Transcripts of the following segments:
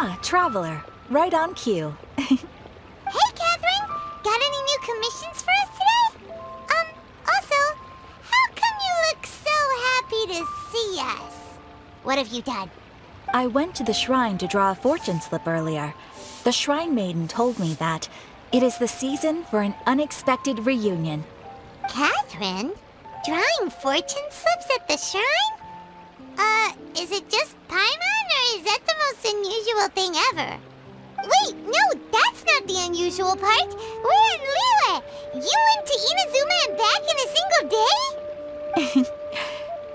Ah, Traveler. Right on cue. Hey, Catherine! Got any new commissions for us today? Also, how come you look so happy to see us? What have you done? I went to the shrine to draw a fortune slip earlier. The shrine maiden told me that it is the season for an unexpected reunion. Catherine? Drawing fortune slips at the shrine? Is it just Paimon, or is that the most unusual thing ever? Wait, no, that's not the unusual part. We're in Liyue. You went to Inazuma and back in a single day?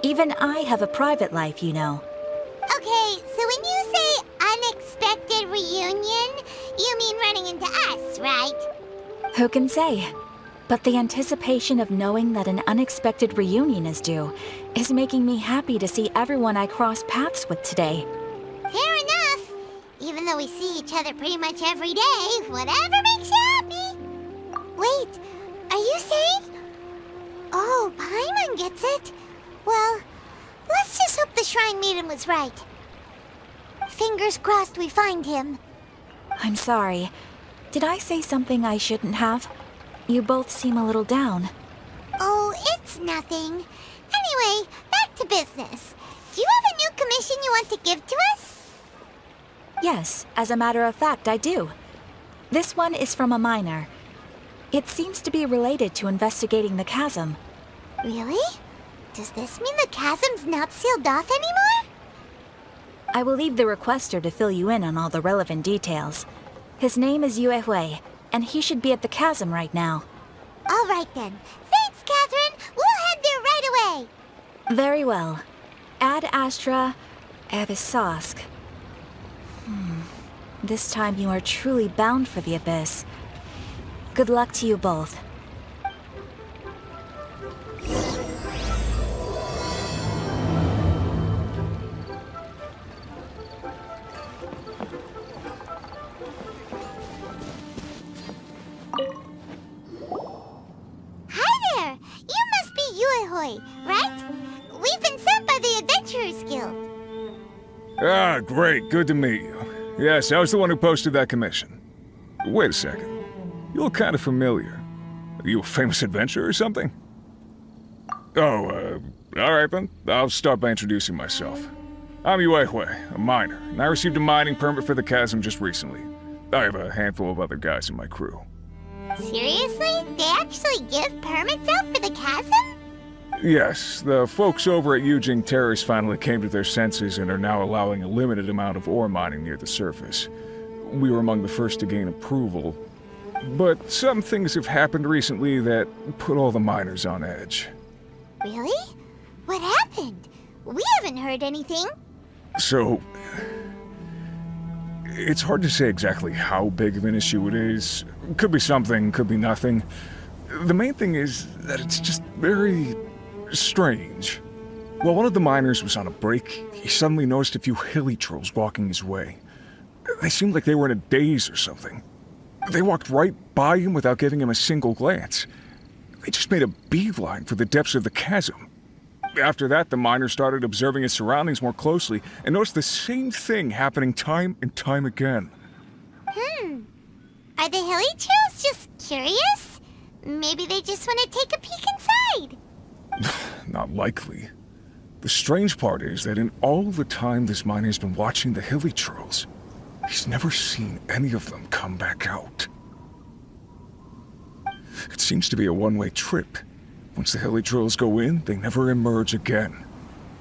Even I have a private life, you know. Okay, so when you say unexpected reunion, you mean running into us, right? Who can say? But the anticipation of knowing that an unexpected reunion is due is making me happy to see everyone I cross paths with today. Fair enough. Even though we see each other pretty much every day, whatever makes you happy. Wait, are you saying? Oh, Paimon gets it. Well, let's just hope the shrine maiden was right. Fingers crossed we find him. I'm sorry. Did I say something I shouldn't have? You both seem a little down. Oh, it's nothing. Anyway, back to business. Do you have a new commission you want to give to us? Yes, as a matter of fact, I do. This one is from a miner. It seems to be related to investigating the chasm. Really? Does this mean the chasm's not sealed off anymore? I will leave the requester to fill you in on all the relevant details. His name is Yue Hui, and he should be at the chasm right now. All right then. Thanks, Catherine. We'll head there right away. Very well. Ad Astra Abyssosk. This time you are truly bound for the abyss. Good luck to you both. Right? We've been sent by the Adventurers Guild. Ah, great. Good to meet you. Yes, I was the one who posted that commission. Wait a second. You look kind of familiar. Are you a famous adventurer or something? Oh, alright then. I'll start by introducing myself. I'm Yue Hui, a miner, and I received a mining permit for the chasm just recently. I have a handful of other guys in my crew. Seriously? They actually give permits out for the chasm? Yes, the folks over at Yujing Terrace finally came to their senses and are now allowing a limited amount of ore mining near the surface. We were among the first to gain approval, but some things have happened recently that put all the miners on edge. Really? What happened? We haven't heard anything. So, it's hard to say exactly how big of an issue it is. Could be something, could be nothing. The main thing is that it's just very strange. While one of the miners was on a break, he suddenly noticed a few hilly trolls walking his way. They seemed like they were in a daze or something. They walked right by him without giving him a single glance. They just made a beeline for the depths of the chasm. After that, the miner started observing his surroundings more closely and noticed the same thing happening time and time again. Are the hilly trolls just curious? Maybe they just want to take a peek inside. Not likely. The strange part is that in all the time this miner's been watching the hilly trolls, he's never seen any of them come back out. It seems to be a one-way trip. Once the hilly trolls go in, they never emerge again.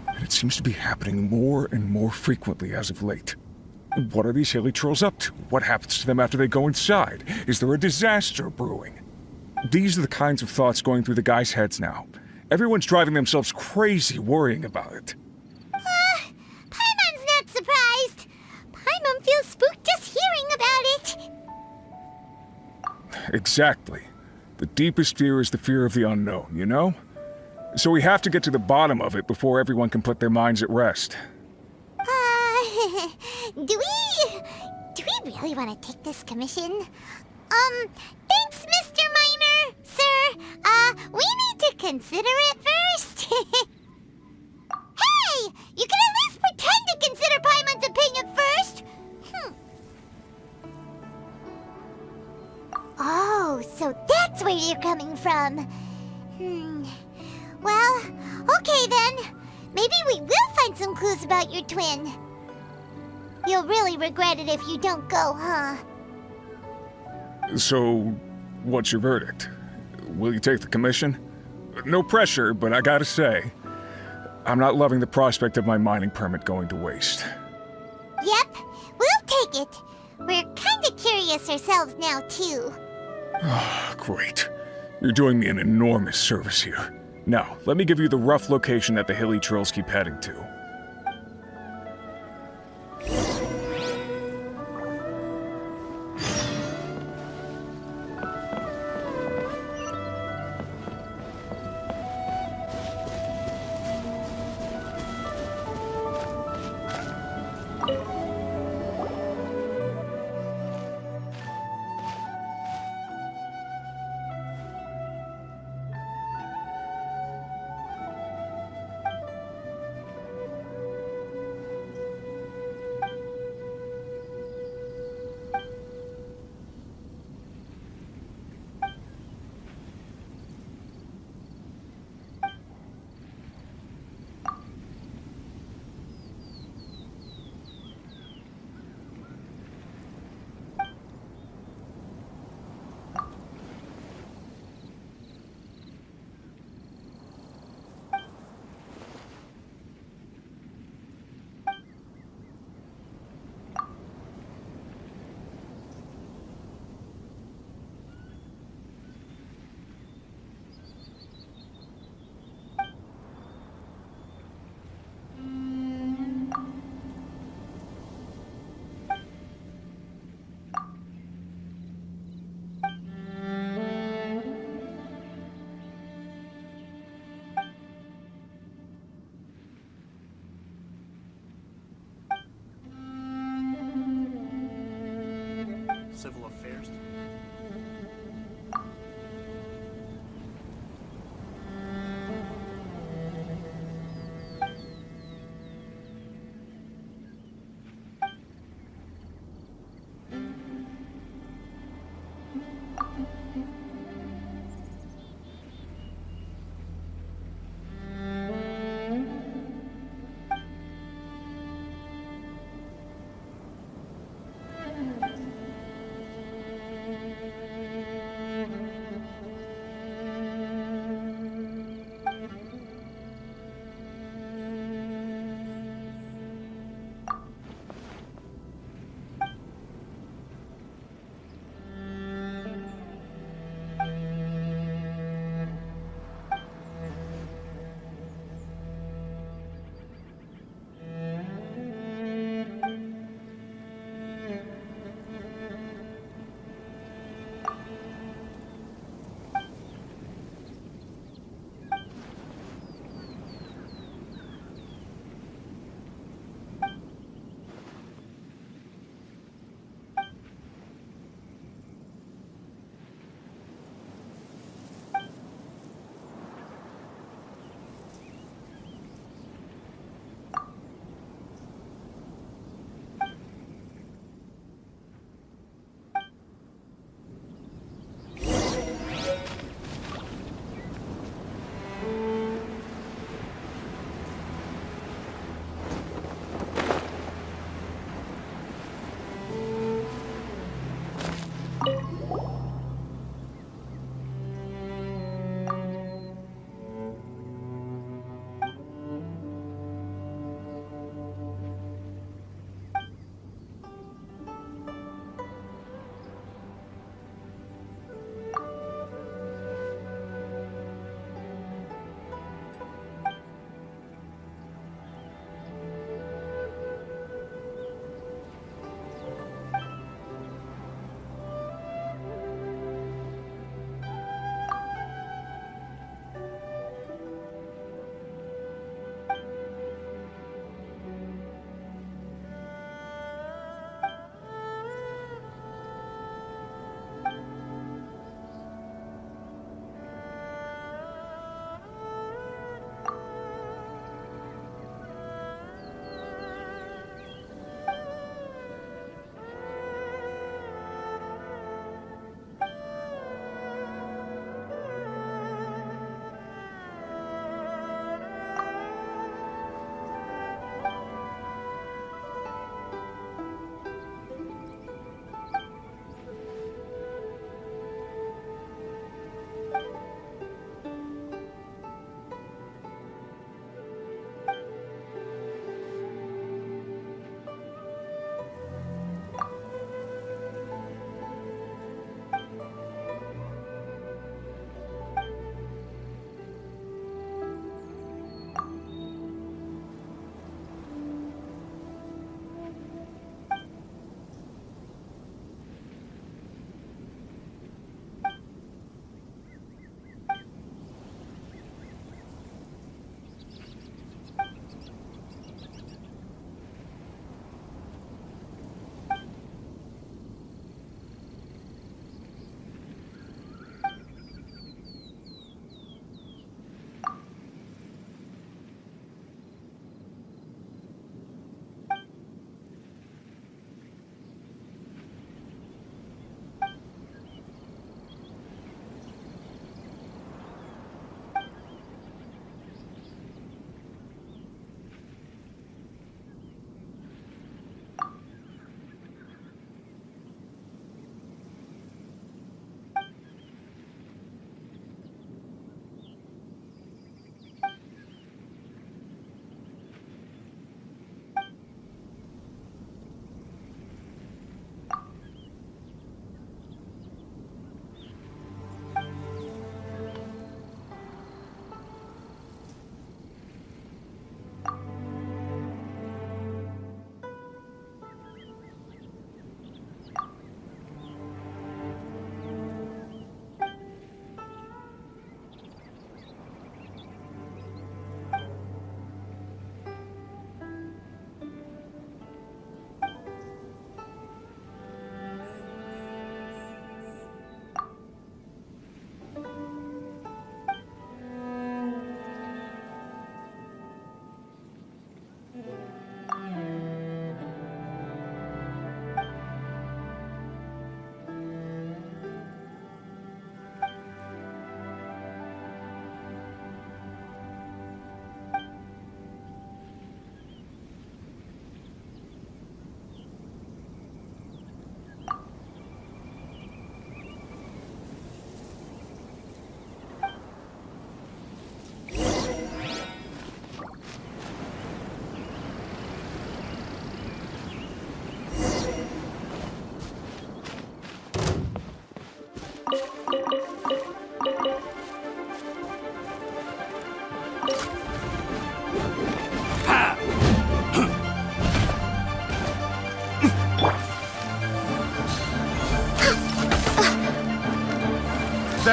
And it seems to be happening more and more frequently as of late. What are these hilly trolls up to? What happens to them after they go inside? Is there a disaster brewing? These are the kinds of thoughts going through the guys' heads now. Everyone's driving themselves crazy worrying about it. Paimon's not surprised. Paimon feels spooked just hearing about it. Exactly. The deepest fear is the fear of the unknown, you know? So we have to get to the bottom of it before everyone can put their minds at rest. Do we really want to take this commission? Thanks, Mr. Miner, sir. We need to consider it first. Hey! You can at least pretend to consider Paimon's opinion first! you're coming from. Well, okay then. Maybe we will find some clues about your twin. You'll really regret it if you don't go, huh? So, what's your verdict? Will you take the commission? No pressure, but I gotta say, I'm not loving the prospect of my mining permit going to waste. Yep, we'll take it. We're kinda curious ourselves now, too. Great. You're doing me an enormous service here. Now, let me give you the rough location that the hilly trails keep heading to.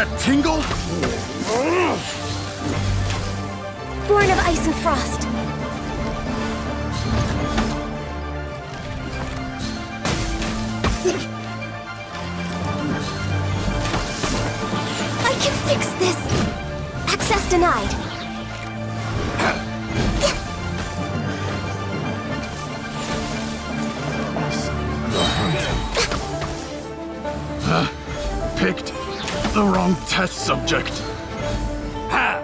that tingle? Born of ice and frost. I can fix this! Access denied. Picked the wrong test subject. Ha!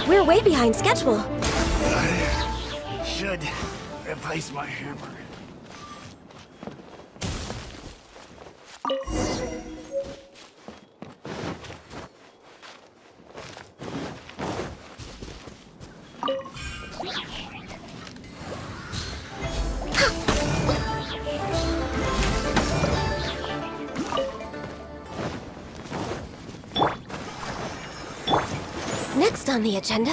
We're way behind schedule. I should replace my hammer. Next on the agenda.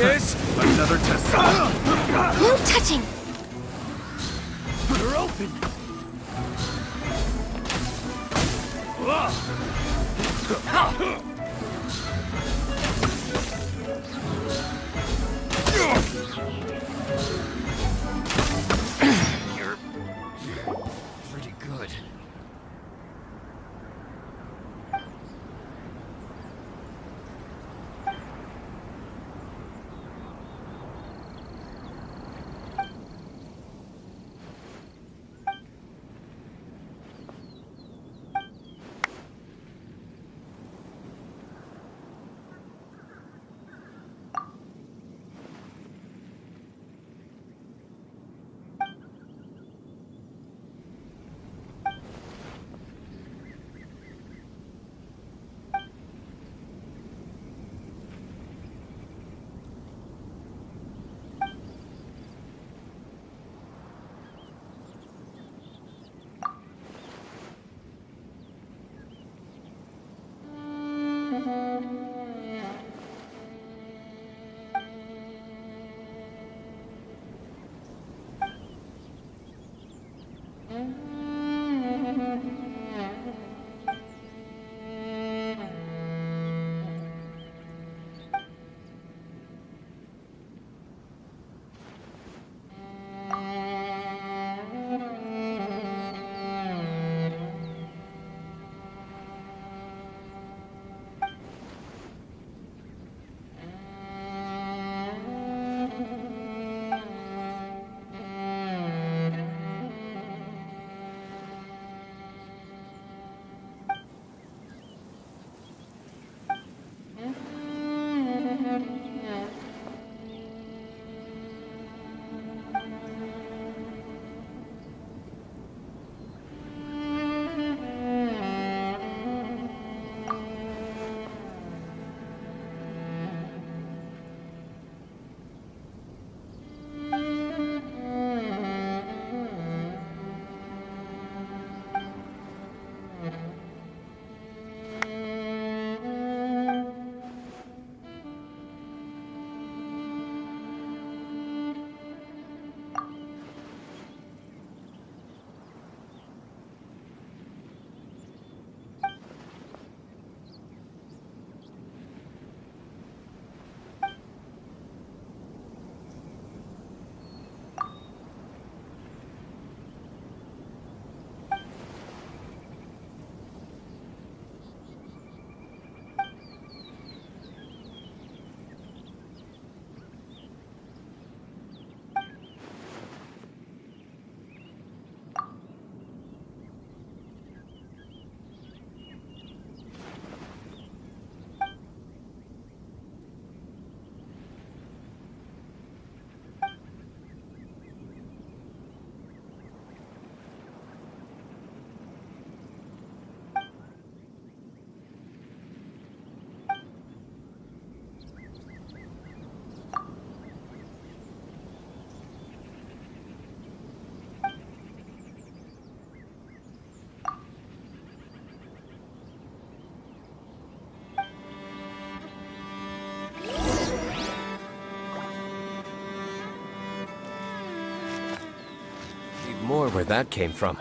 is another test subject. No touching! You're open. You're pretty good. More where that came from.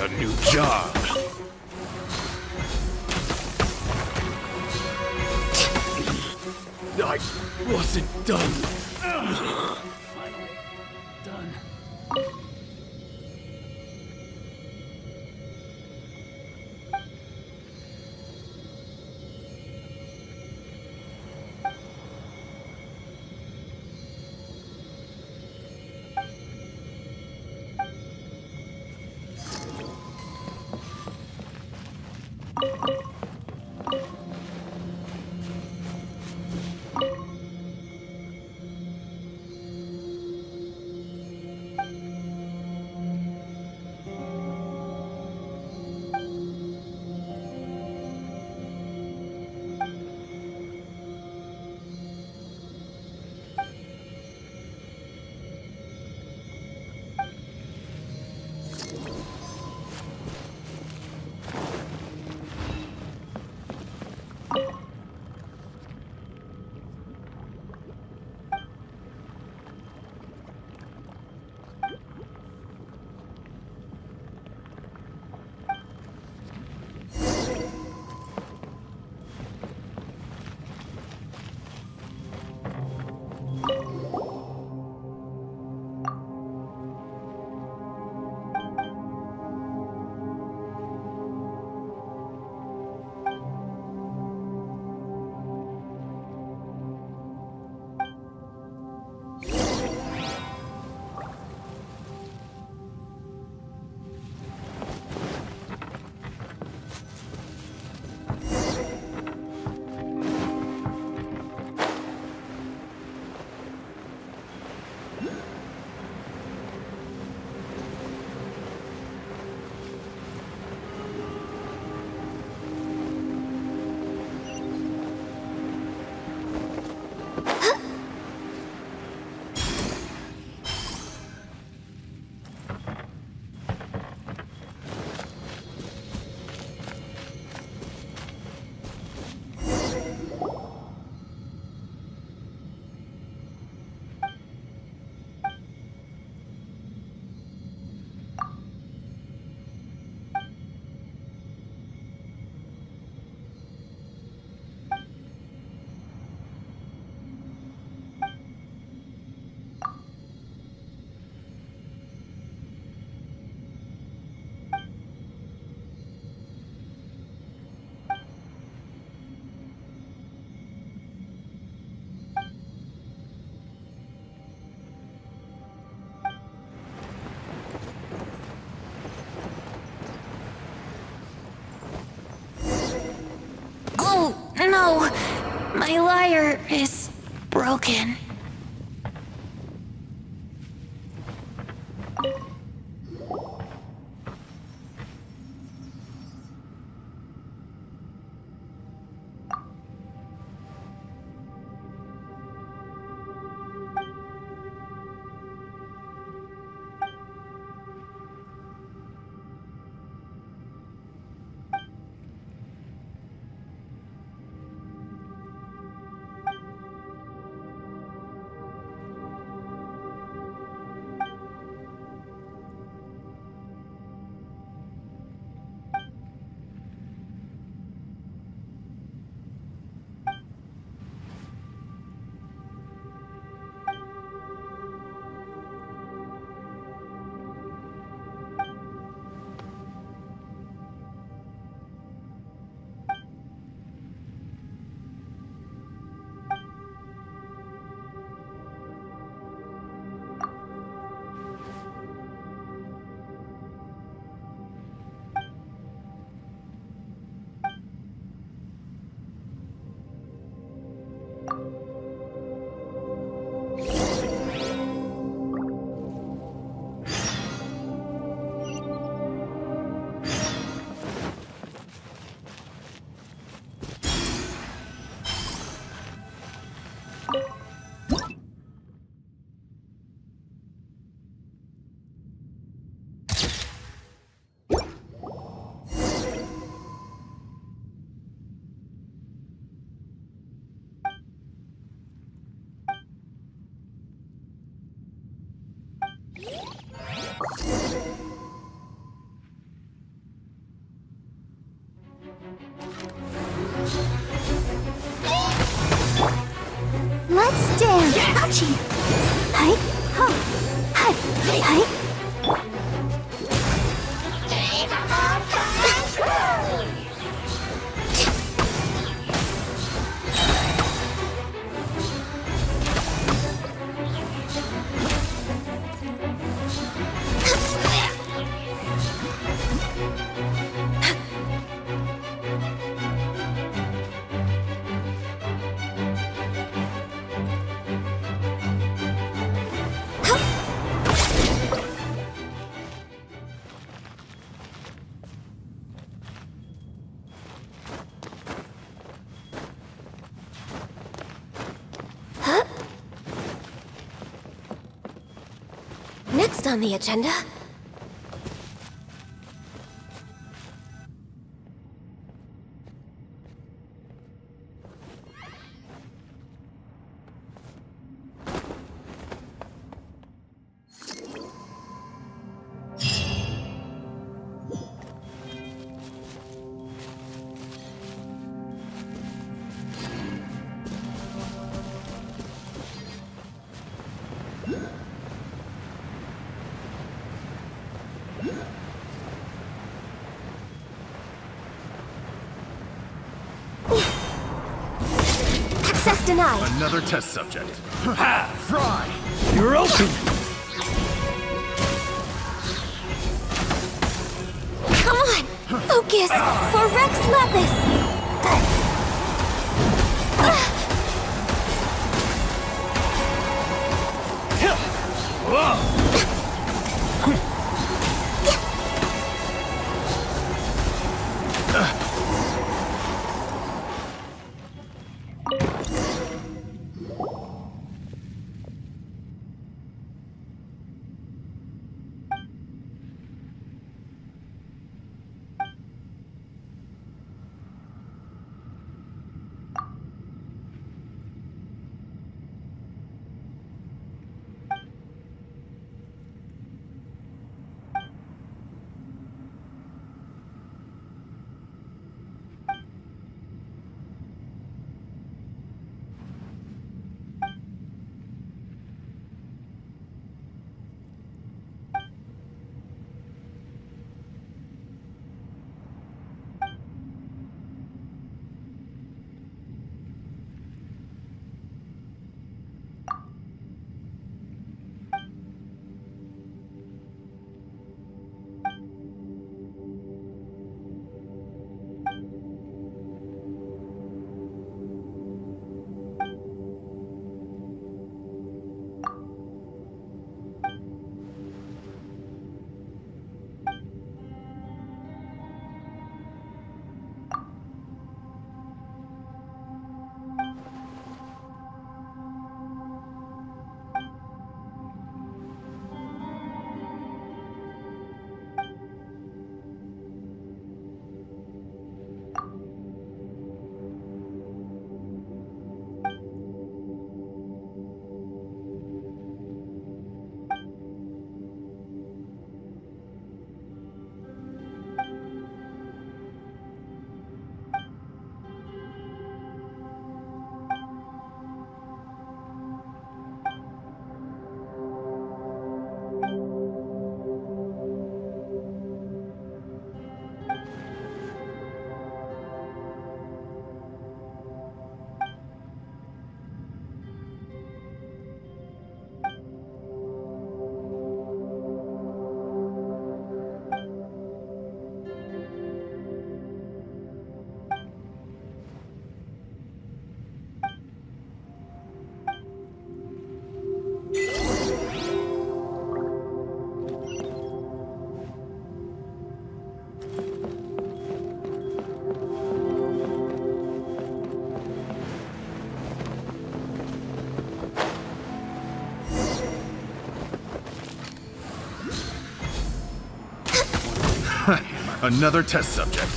A new job. I wasn't done. Finally done. No! My lyre is broken. watching. Hi, huh, hi, hi. Next on the agenda. Access denied. Another test subject. Ha! Fry! You're open! Come on! Focus! For Rex Lapis! Another test subject.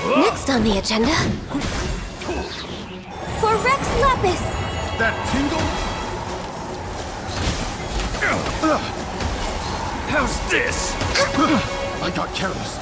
Next on the agenda. For Rex Lapis! That tingle? How's this? I got careless.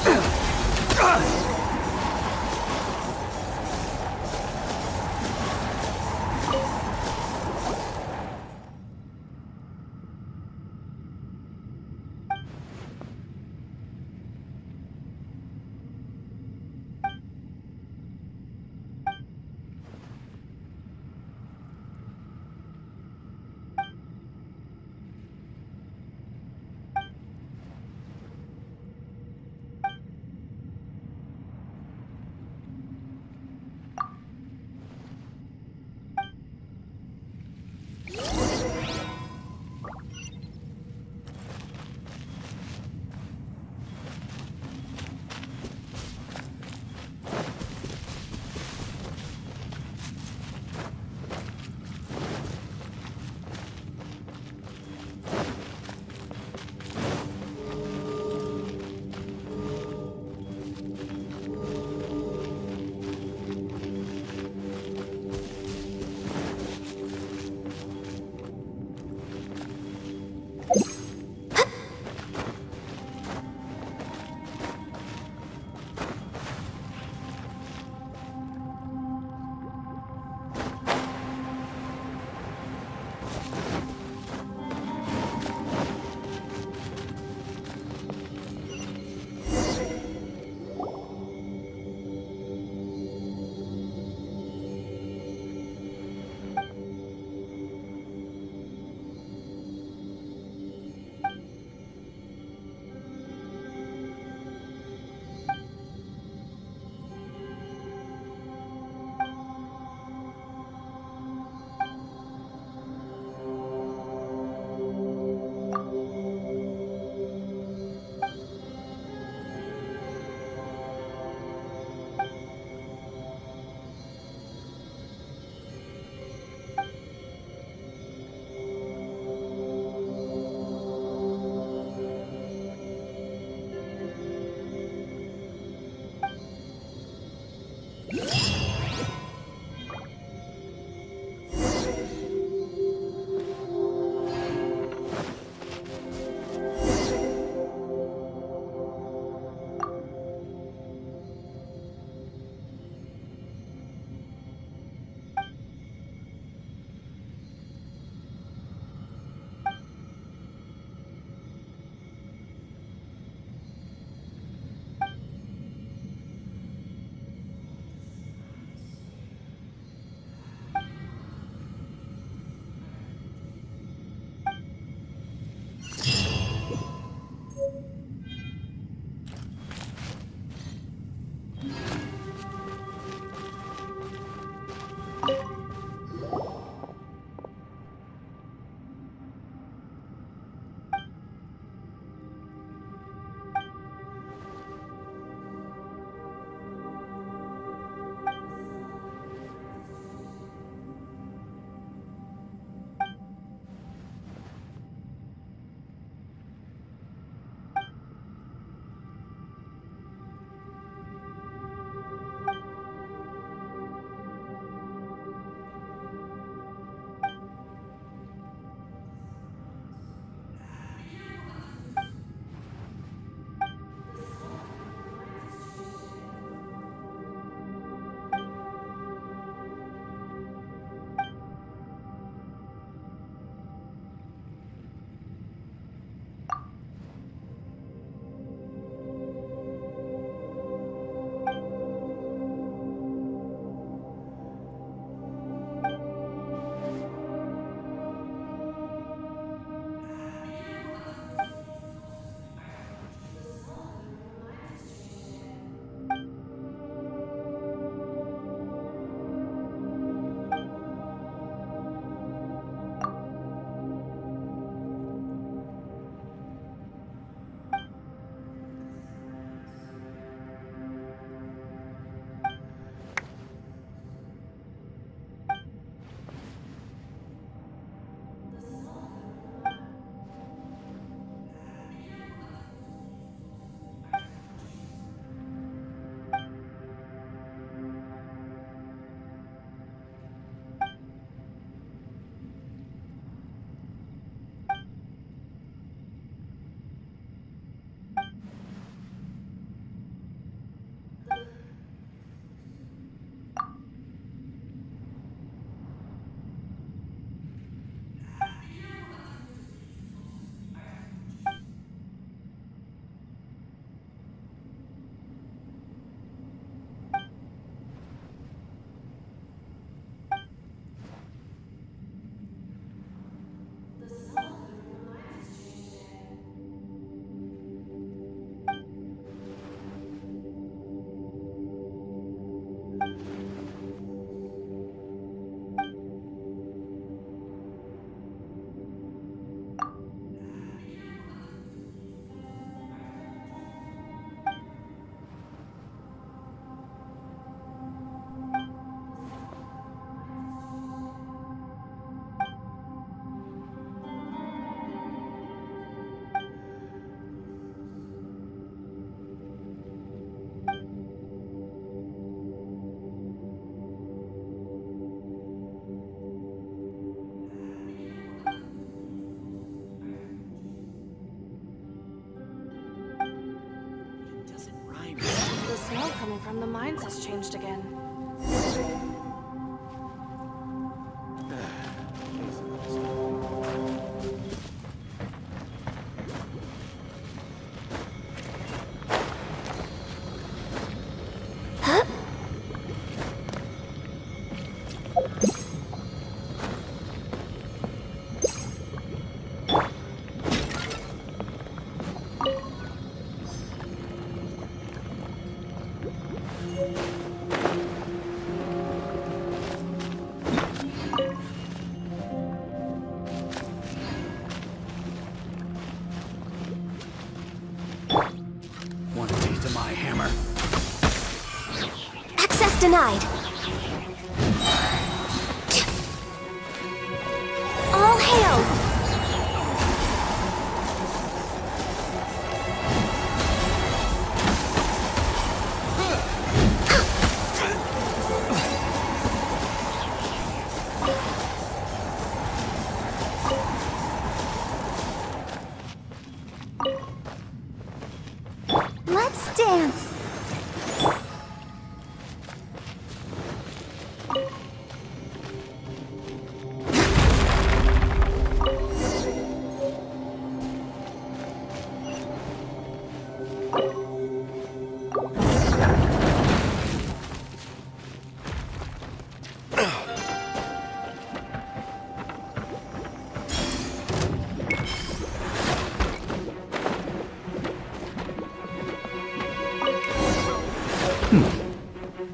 coming from the mines has changed again. Want a taste of my hammer? Access denied. All hail! Let's dance.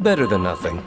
Better than nothing.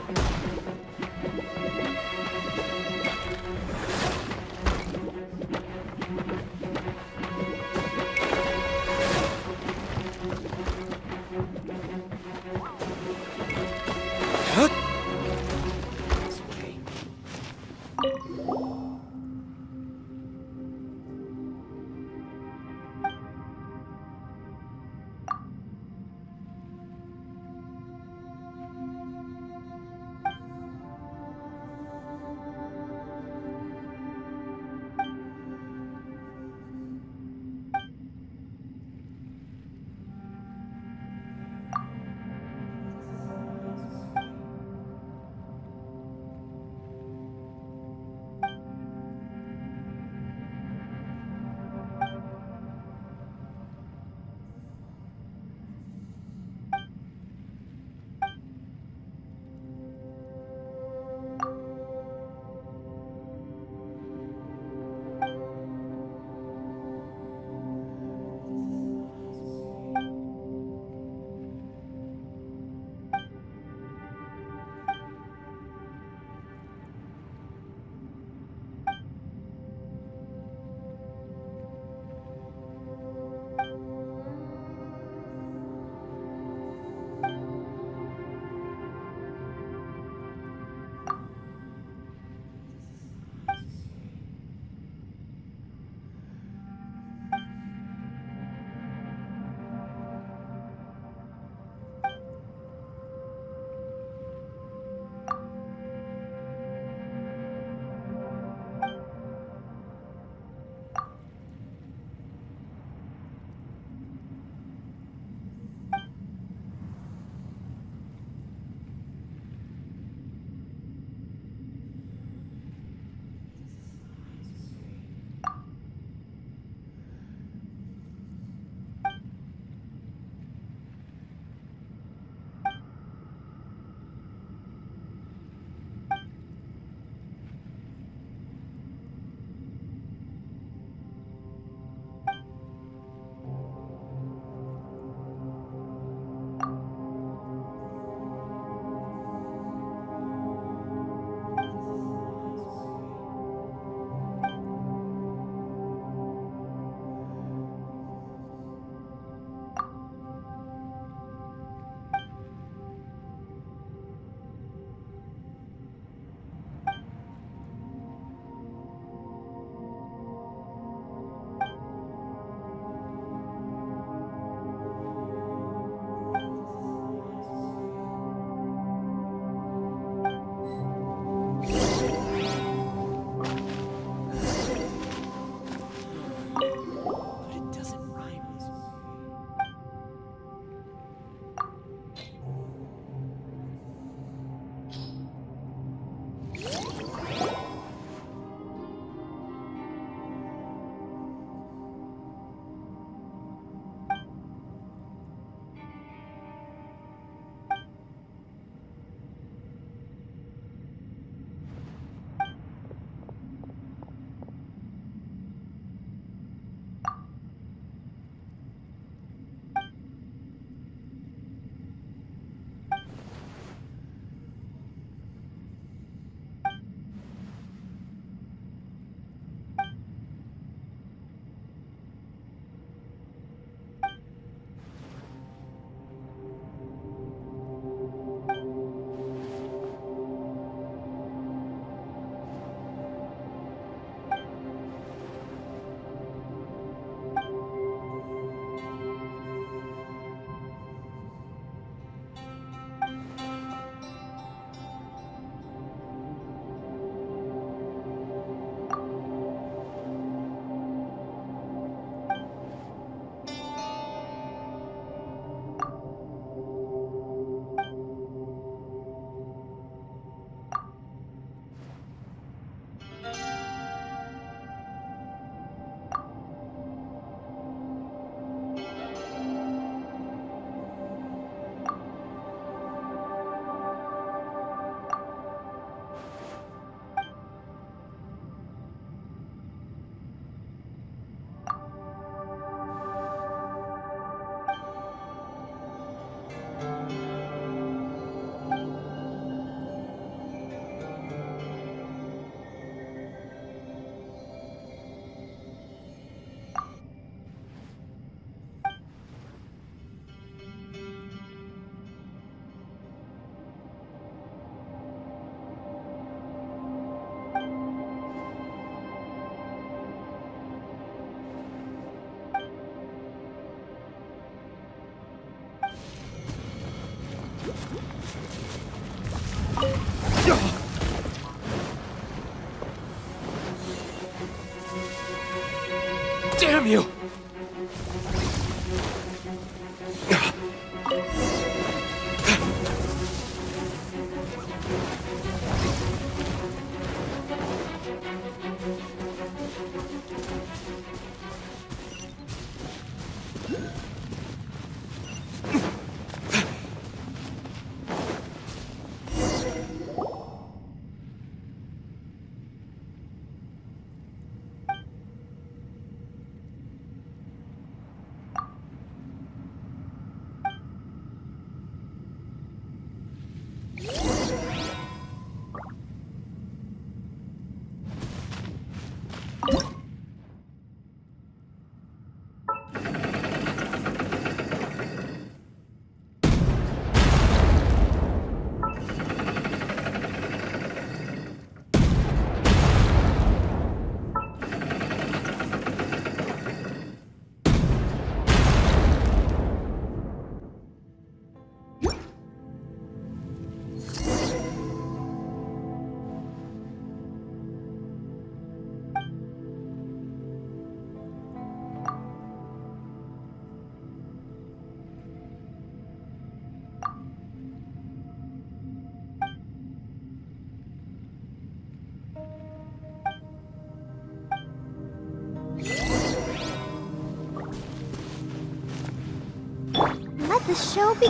the show be...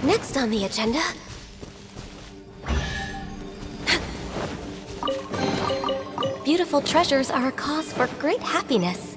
Next on the agenda... Beautiful treasures are a cause for great happiness.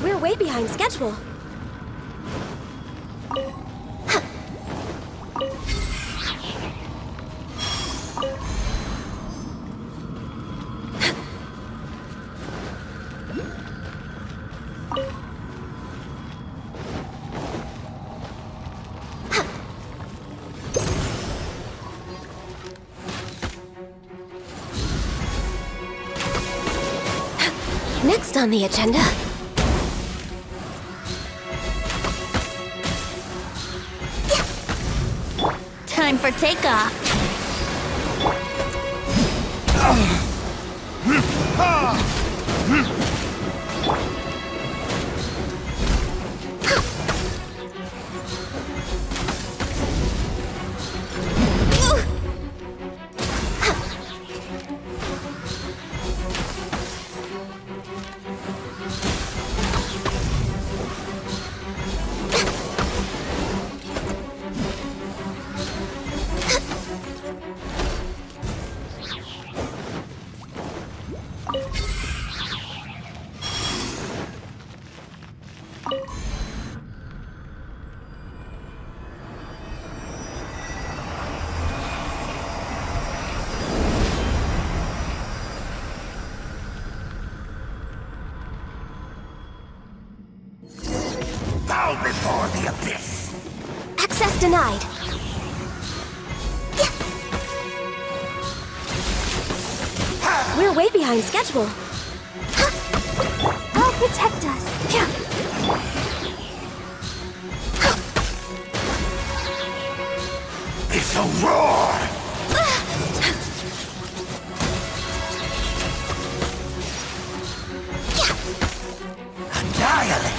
We're way behind schedule. Next on the agenda... Time for takeoff. Bow before the abyss! Access denied. We're way behind schedule. I'll protect us. It's a roar! Annihilate!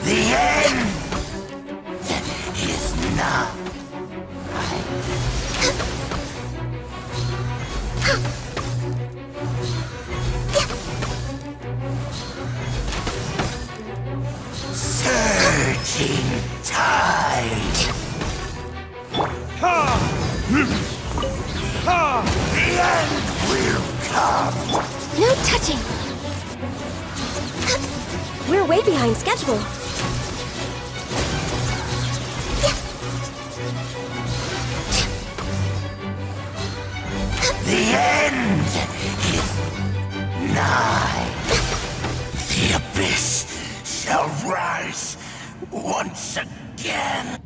The end is now. I The end will come! No touching! We're way behind schedule. The end is nigh. The abyss shall rise once again.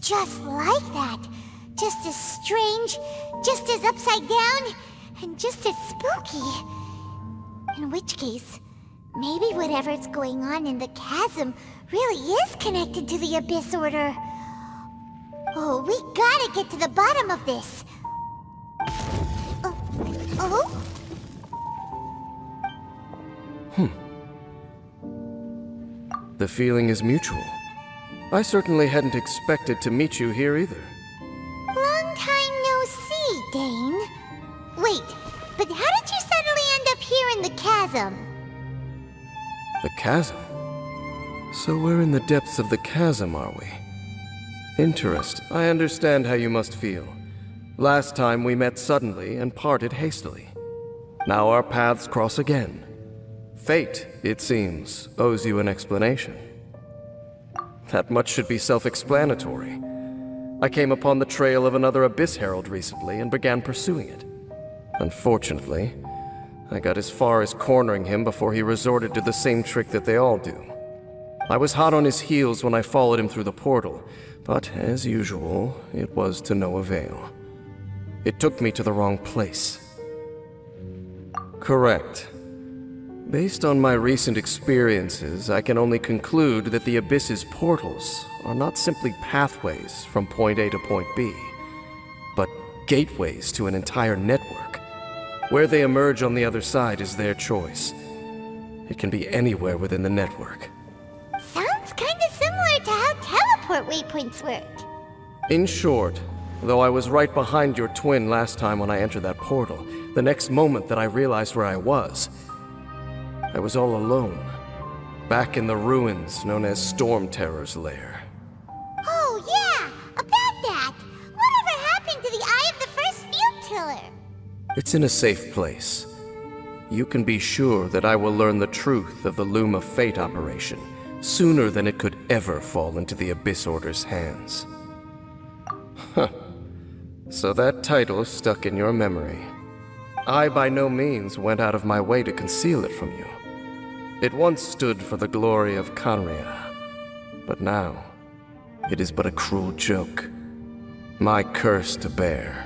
Just like that. Just as strange, just as upside down, and just as spooky. In which case, Maybe whatever's going on in the chasm really is connected to the Abyss Order. Oh, we gotta get to the bottom of this. Oh? The feeling is mutual. I certainly hadn't expected to meet you here either. Long time no see, Dane. Wait, but how did you suddenly end up here in the chasm? The chasm? So we're in the depths of the chasm, are we? Interesting. I understand how you must feel. Last time we met suddenly and parted hastily. Now our paths cross again. Fate, it seems, owes you an explanation. That much should be self-explanatory. I came upon the trail of another Abyss Herald recently and began pursuing it. Unfortunately, I got as far as cornering him before he resorted to the same trick that they all do. I was hot on his heels when I followed him through the portal, but as usual, it was to no avail. It took me to the wrong place. Correct. Based on my recent experiences, I can only conclude that the Abyss's portals are not simply pathways from point A to point B, but gateways to an entire network. Where they emerge on the other side is their choice. It can be anywhere within the network. Sounds kinda similar to how teleport waypoints work. In short, though I was right behind your twin last time when I entered that portal, the next moment that I realized where I was all alone, back in the ruins known as Storm Terror's lair. Oh yeah, about that! Whatever happened to the Eye of the First Field Tiller? It's in a safe place. You can be sure that I will learn the truth of the Loom of Fate operation sooner than it could ever fall into the Abyss Order's hands. Huh. So that title stuck in your memory. I by no means went out of my way to conceal it from you. It once stood for the glory of Khaenri'ah, but now it is but a cruel joke. My curse to bear.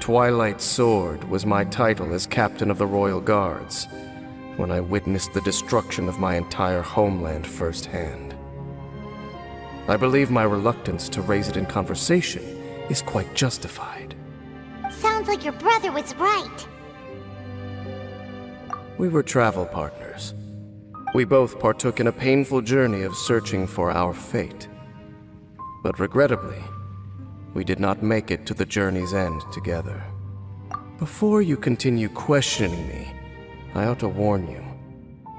Twilight Sword was my title as captain of the Royal Guards, when I witnessed the destruction of my entire homeland firsthand. I believe my reluctance to raise it in conversation is quite justified. Sounds like your brother was right. We were travel partners. We both partook in a painful journey of searching for our fate. But regrettably, we did not make it to the journey's end together. Before you continue questioning me, I ought to warn you.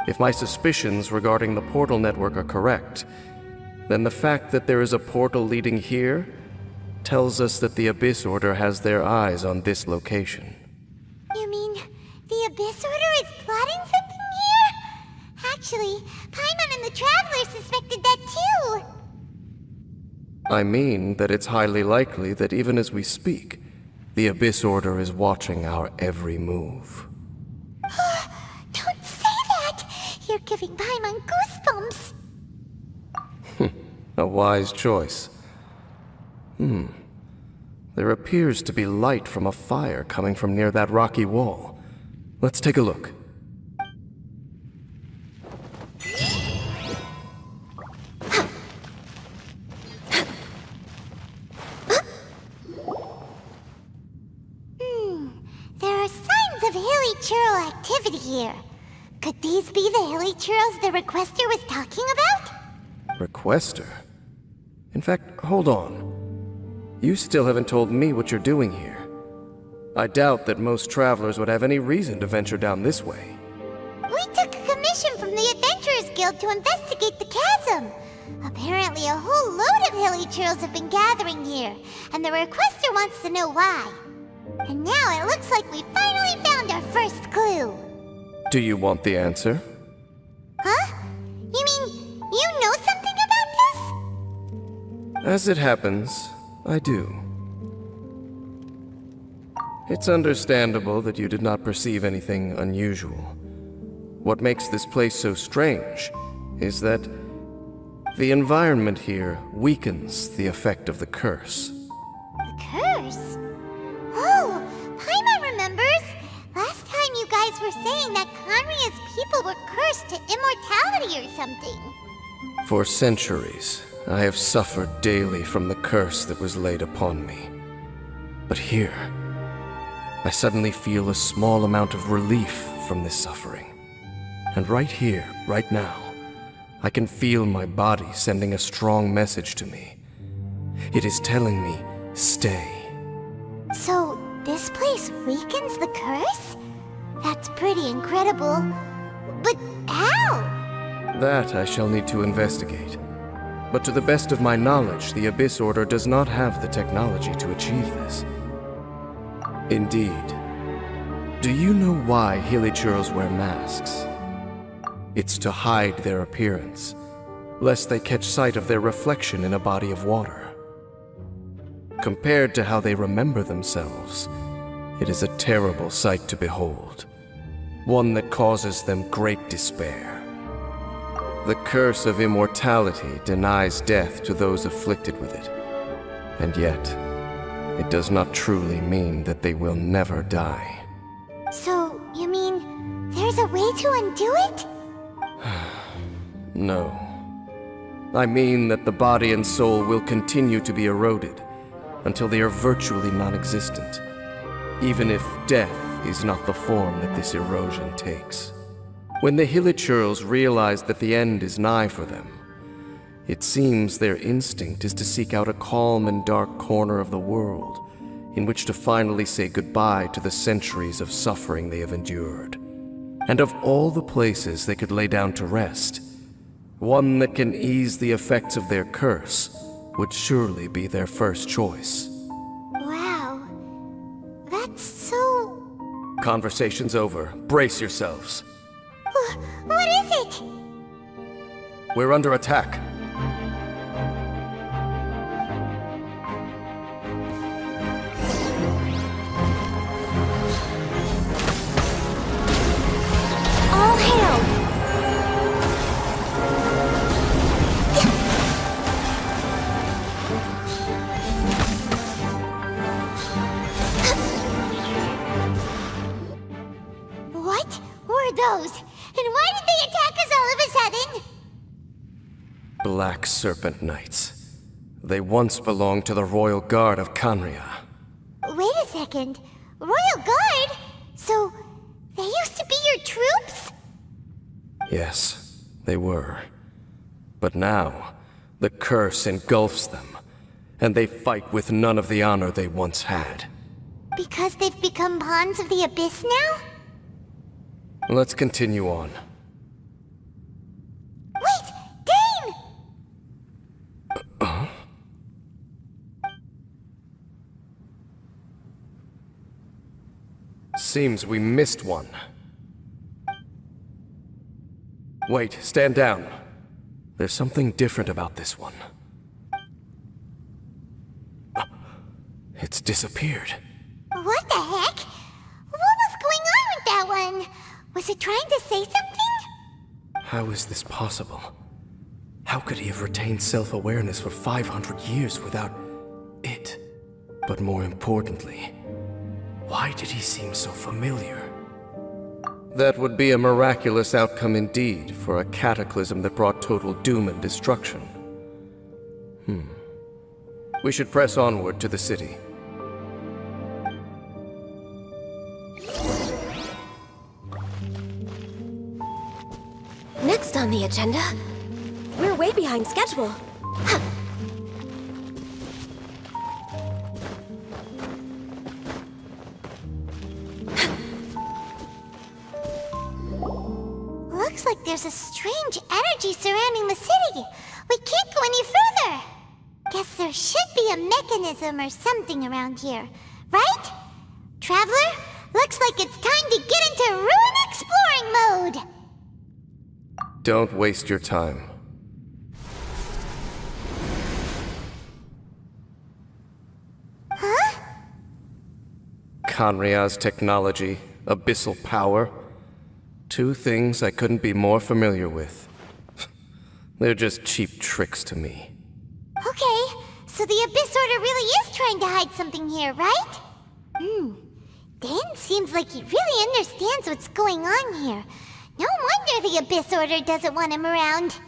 If my suspicions regarding the portal network are correct, then the fact that there is a portal leading here tells us that the Abyss Order has their eyes on this location. You mean the Abyss Order is plotting something here? Actually, Paimon and the Traveler suspected that too. I mean that it's highly likely that even as we speak, the Abyss Order is watching our every move. Don't say that! You're giving Paimon goosebumps. A wise choice. There appears to be light from a fire coming from near that rocky wall. Let's take a look. There are signs of hilly churl activity here. Could these be the hilly churls the requester was talking about? Requester? In fact, hold on. You still haven't told me what you're doing here. I doubt that most travelers would have any reason to venture down this way. We took a commission from the Adventurers Guild to investigate the chasm. Apparently a whole load of hilly churls have been gathering here, and the requester wants to know why. And now it looks like we finally found our first clue. Do you want the answer? Huh? You mean you know something about this? As it happens, I do. It's understandable that you did not perceive anything unusual. What makes this place so strange is that the environment here weakens the effect of the curse. The curse? Oh, Paimon remembers. Last time you guys were were saying that Conria's people were cursed to immortality or something. For centuries, I have suffered daily from the curse that was laid upon me. But here, I suddenly feel a small amount of relief from this suffering. And right here, right now, I can feel my body sending a strong message to me. It is telling me, stay. So, this place weakens the curse? That's pretty incredible. But how? That I shall need to investigate. But to the best of my knowledge, the Abyss Order does not have the technology to achieve this. Indeed. Do you know why Hilichurls wear masks? It's to hide their appearance, lest they catch sight of their reflection in a body of water. Compared to how they remember themselves, it is a terrible sight to behold, one that causes them great despair. The curse of immortality denies death to those afflicted with it, and yet, it does not truly mean that they will never die. So, you mean there's a way to undo it? No. I mean that the body and soul will continue to be eroded until they are virtually non-existent, even if death is not the form that this erosion takes. When the Hilichurls realize that the end is nigh for them, it seems their instinct is to seek out a calm and dark corner of the world in which to finally say goodbye to the centuries of suffering they have endured. And of all the places they could lay down to rest, one that can ease the effects of their curse would surely be their first choice. Wow. That's so... Conversation's over. Brace yourselves. What is it? We're under attack. All hail! What were those? And why did they attack us all of a sudden? Black Serpent Knights. They once belonged to the Royal Guard of Conria. Wait a second. Royal Guard? So, they used to be your troops? Yes, they were. But now, the curse engulfs them, and they fight with none of the honor they once had. Because they've become pawns of the Abyss now? Let's continue on. Wait! Dane! Seems we missed one. Wait, stand down. There's something different about this one. It's disappeared. What the heck? What was going on with that one? Was it trying to say something? How is this possible? How could he have retained self-awareness for 500 years without it? But more importantly, why did he seem so familiar? That would be a miraculous outcome indeed for a cataclysm that brought total doom and destruction. We should press onward to the city. Next on the agenda, we're way behind schedule. Looks like there's a strange energy surrounding the city. We can't go any further. Guess there should be a mechanism or something around here, right? Traveler, looks like it's time to get into ruin exploring mode. Don't waste your time. Huh? Conria's technology, abyssal power. Two things I couldn't be more familiar with. They're just cheap tricks to me. Okay, so the Abyss Order really is trying to hide something here, right? Dan seems like he really understands what's going on here. No wonder the Abyss Order doesn't want him around.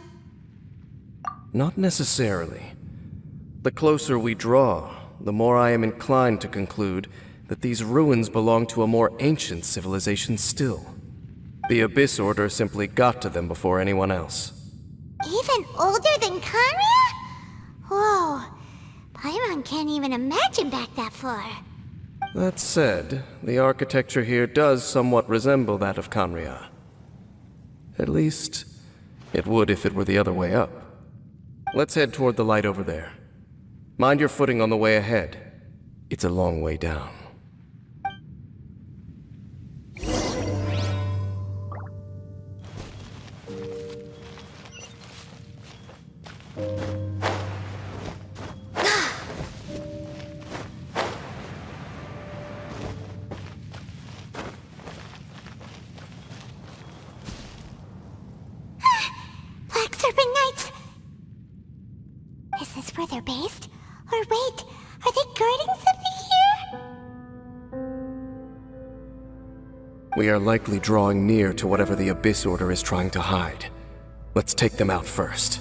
Not necessarily. The closer we draw, the more I am inclined to conclude that these ruins belong to a more ancient civilization still. The Abyss Order simply got to them before anyone else. Even older than Kanria? Whoa. Paimon can't even imagine back that far. That said, the architecture here does somewhat resemble that of Kanria. At least, it would if it were the other way up. Let's head toward the light over there. Mind your footing on the way ahead. It's a long way down. Black Serpent Knights! Is this where they're based? Or wait, are they guarding something here? We are likely drawing near to whatever the Abyss Order is trying to hide. Let's take them out first.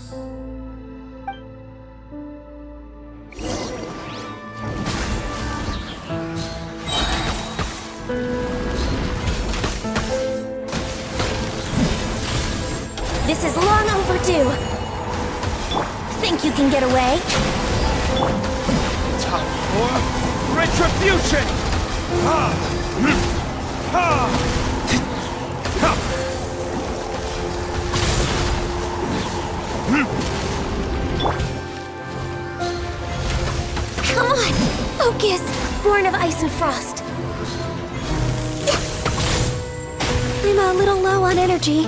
This is long overdue. Think you can get away? Time for retribution! Come on! Focus! Born of ice and frost. I'm a little low on energy.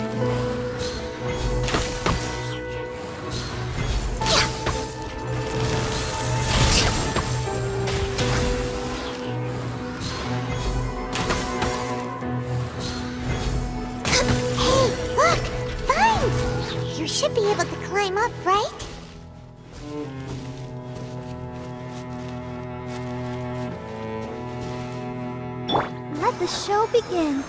You should be able to climb up, right? Let the show begin.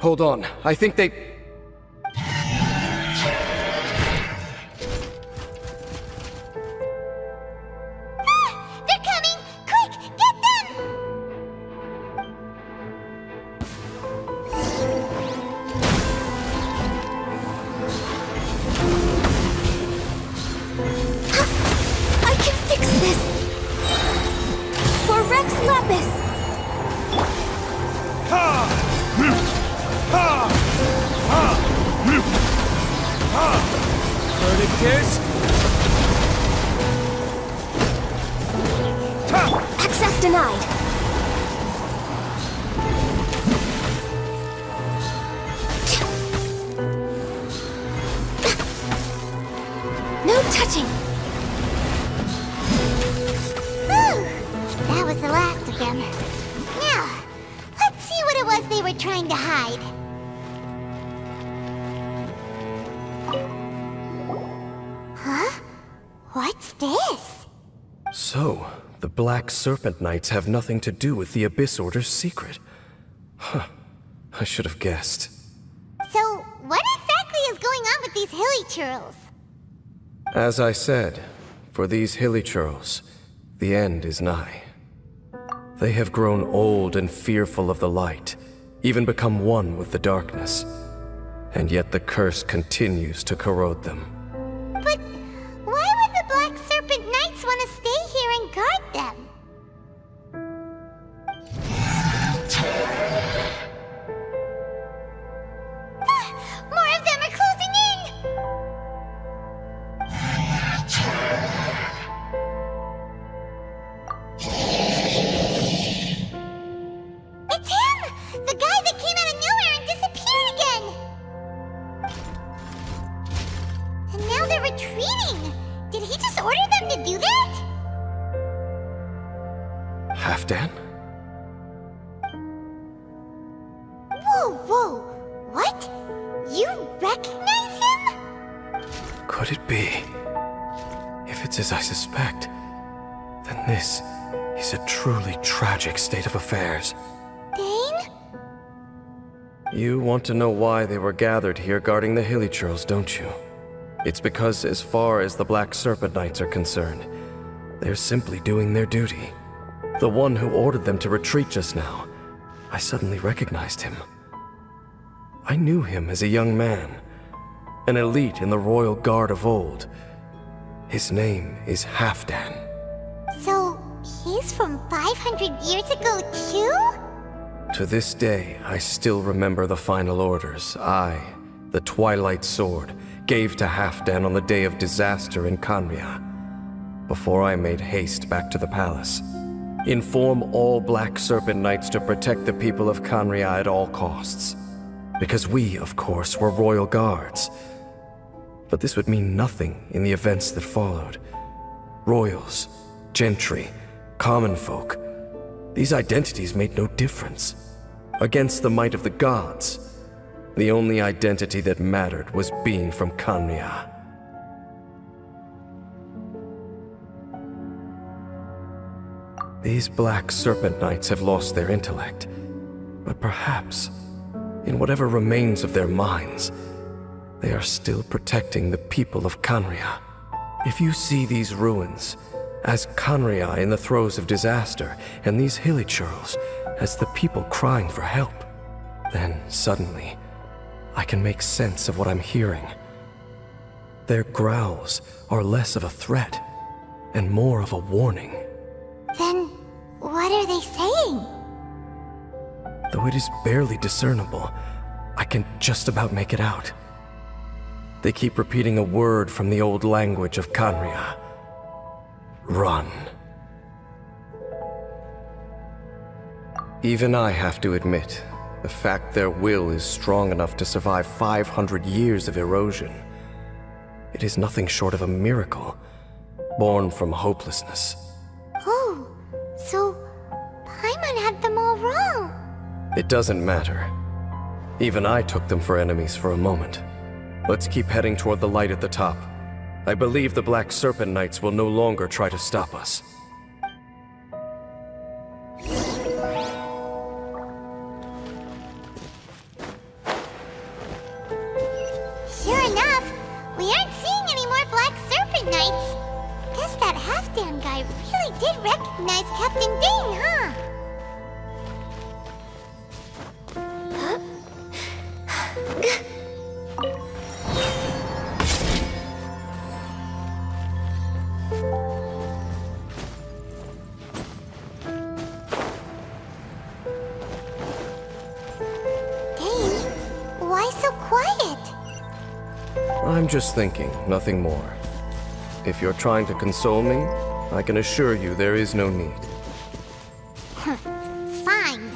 Hold on, I think they... They're coming! Quick, get them! I can fix this! For Rex Lapis! Verdict Access denied. No touching. Whew. That was the last of them. Now, let's see what it was they were trying to hide. Huh? What's this? So, the Black Serpent Knights have nothing to do with the Abyss Order's secret. Huh. I should have guessed. So, what exactly is going on with these hilly churls? As I said, for these hilly churls, the end is nigh. They have grown old and fearful of the light, even become one with the darkness. And yet the curse continues to corrode them. But why would the Black Serpent Knights want to stay here and guard them? More of them are closing in! Halfdan? Whoa! What? You recognize him? Could it be? If it's as I suspect, then this is a truly tragic state of affairs. Dane? You want to know why they were gathered here guarding the Hilly Churls, don't you? It's because as far as the Black Serpent Knights are concerned, they're simply doing their duty. The one who ordered them to retreat just now, I suddenly recognized him. I knew him as a young man, an elite in the royal guard of old. His name is Halfdan. So, he's from 500 years ago too? To this day, I still remember the final orders I, the Twilight Sword, gave to Halfdan on the day of disaster in Khaenri'ah, before I made haste back to the palace. Inform all Black Serpent Knights to protect the people of Khaenri'ah at all costs. Because we, of course, were royal guards. But this would mean nothing in the events that followed. Royals, gentry, common folk, these identities made no difference. Against the might of the gods, the only identity that mattered was being from Khaenri'ah. These Black Serpent Knights have lost their intellect, but perhaps, in whatever remains of their minds, they are still protecting the people of Khaenri'ah. If you see these ruins as Khaenri'ah in the throes of disaster, and these Hilly Churls as the people crying for help, then suddenly I can make sense of what I'm hearing. Their growls are less of a threat and more of a warning. Then, what are they saying? Though it is barely discernible, I can just about make it out. They keep repeating a word from the old language of Khaenri'ah. Run. Even I have to admit, the fact their will is strong enough to survive 500 years of erosion, it is nothing short of a miracle, born from hopelessness. Oh, so Paimon had them all wrong. It doesn't matter. Even I took them for enemies for a moment. Let's keep heading toward the light at the top. I believe the Black Serpent Knights will no longer try to stop us. Sure enough, we aren't seeing any more Black Serpent Knights. Guess that Halfdan guy really did recognize Captain Dane, huh? Dane, why so quiet? I'm just thinking, nothing more. If you're trying to console me, I can assure you there is no need. Fine.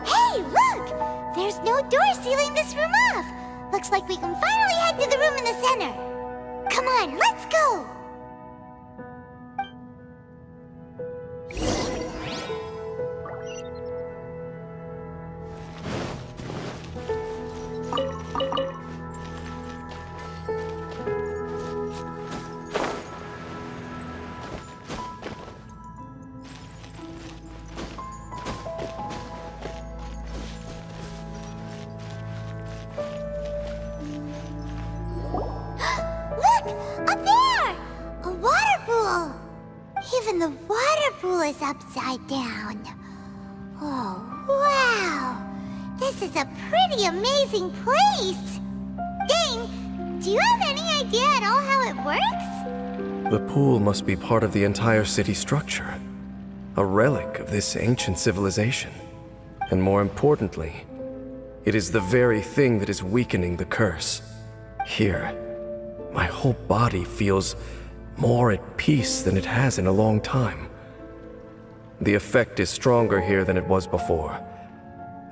Hey, look! There's no door sealing this room off. Looks like we can finally head to the room in the center. Come on, let's go! Look! Up there! A water pool! Even the water pool is upside down. Oh, wow! This is a pretty amazing place! Dane, do you have any idea at all how it works? The pool must be part of the entire city structure. A relic of this ancient civilization. And more importantly, it is the very thing that is weakening the curse. Here, My whole body feels more at peace than it has in a long time. The effect is stronger here than it was before.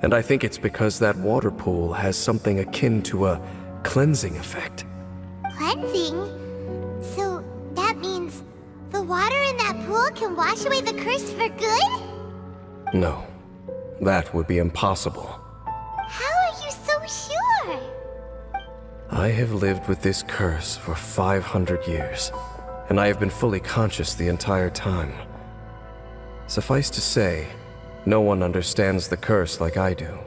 And I think it's because that water pool has something akin to a cleansing effect. Cleansing? So that means the water in that pool can wash away the curse for good? No, that would be impossible. How are you so sure? I have lived with this curse for 500 years, and I have been fully conscious the entire time. Suffice to say, no one understands the curse like I do.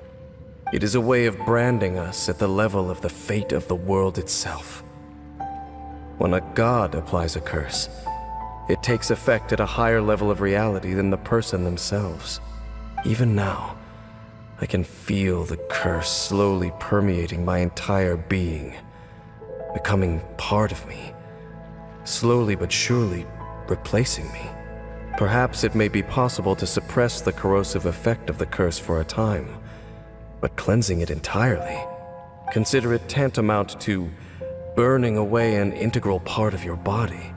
It is a way of branding us at the level of the fate of the world itself. When a god applies a curse, it takes effect at a higher level of reality than the person themselves. Even now, I can feel the curse slowly permeating my entire being, becoming part of me, slowly but surely replacing me. Perhaps it may be possible to suppress the corrosive effect of the curse for a time, but cleansing it entirely, consider it tantamount to burning away an integral part of your body.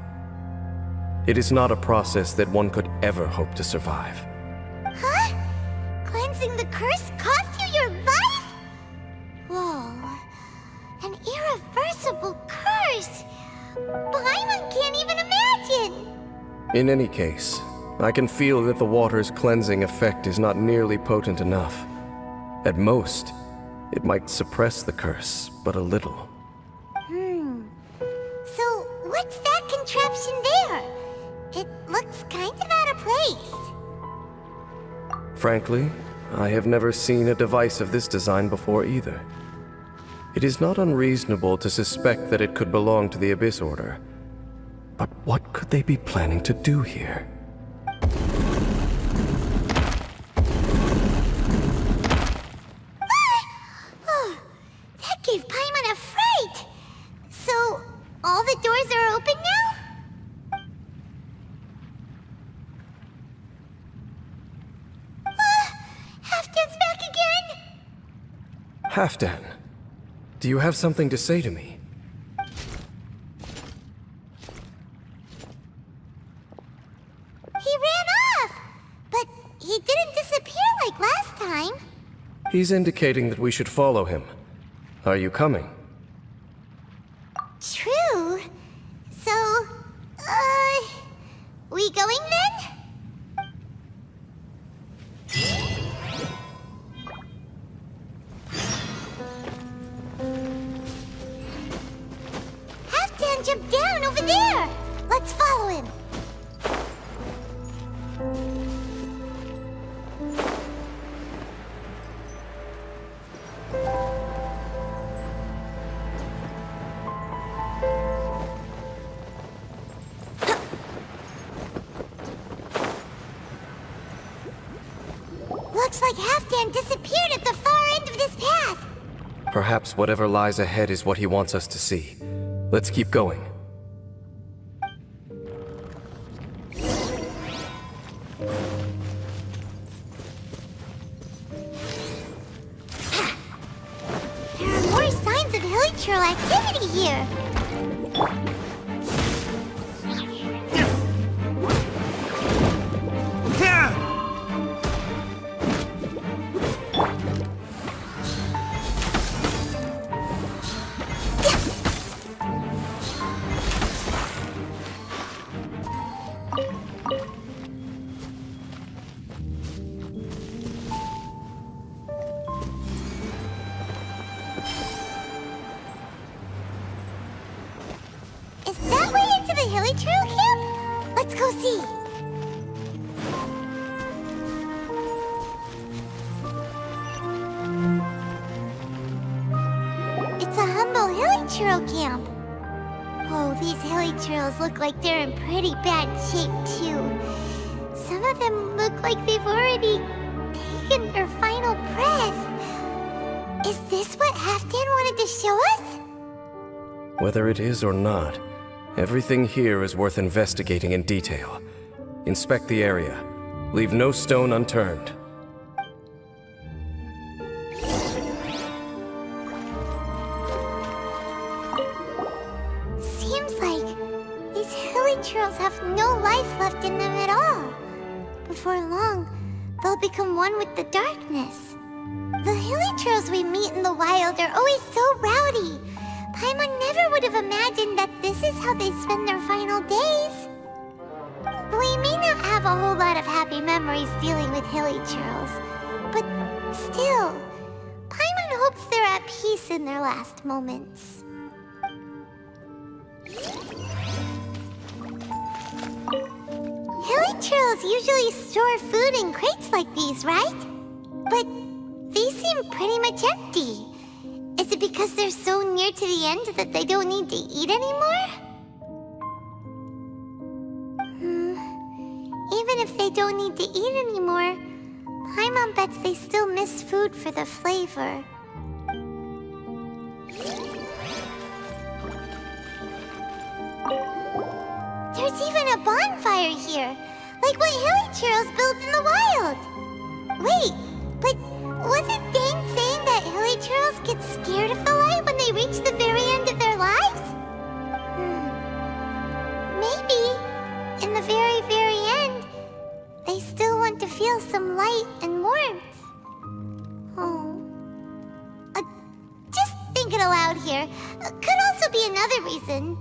It is not a process that one could ever hope to survive. Huh? Cleansing the curse cost you your life? Whoa. An irreversible curse! Paimon can't even imagine! In any case, I can feel that the water's cleansing effect is not nearly potent enough. At most, it might suppress the curse, but a little. So, what's that contraption there? It looks kind of out of place. Frankly, I have never seen a device of this design before either. It is not unreasonable to suspect that it could belong to the Abyss Order. But what could they be planning to do here? Oh, that gave Paimon a fright! So, all the doors are open now? Halfdan's back again! Halfdan, do you have something to say to me? He ran off! But he didn't disappear like last time. He's indicating that we should follow him. Are you coming? True. So, we going then? Halfdan jumped down over there! Let's follow him! Looks like Halfdan disappeared at the far end of this path. Perhaps whatever lies ahead is what he wants us to see. Let's keep going. There are more signs of hilichurl activity here. Is that way into the hilichurl camp? Let's go see. It's a humble hilichurl camp. Oh, these hilichurls look like they're in pretty bad shape, too. Some of them look like they've already taken their final breath. Is this what Halfdan wanted to show us? Whether it is or not, everything here is worth investigating in detail. Inspect the area. Leave no stone unturned. churls have no life left in them at all. Before long, they'll become one with the darkness. The hilly churls we meet in the wild are always so rowdy. Paimon never would have imagined that this is how they spend their final days. We may not have a whole lot of happy memories dealing with hilly churls, but still, Paimon hopes they're at peace in their last moments. Hilly churls usually store food in crates like these, right? But these seem pretty much empty. Is it because they're so near to the end that they don't need to eat anymore? Even if they don't need to eat anymore, Paimon bets they still miss food for the flavor. There's even a bonfire here, like what hilly churls built in the wild. Wait, but wasn't Dane saying that hilly churls get scared of the light when they reach the very end of their lives? Maybe, in the very, very end, they still want to feel some light and warmth. Oh. Just thinking aloud here. Could also be another reason.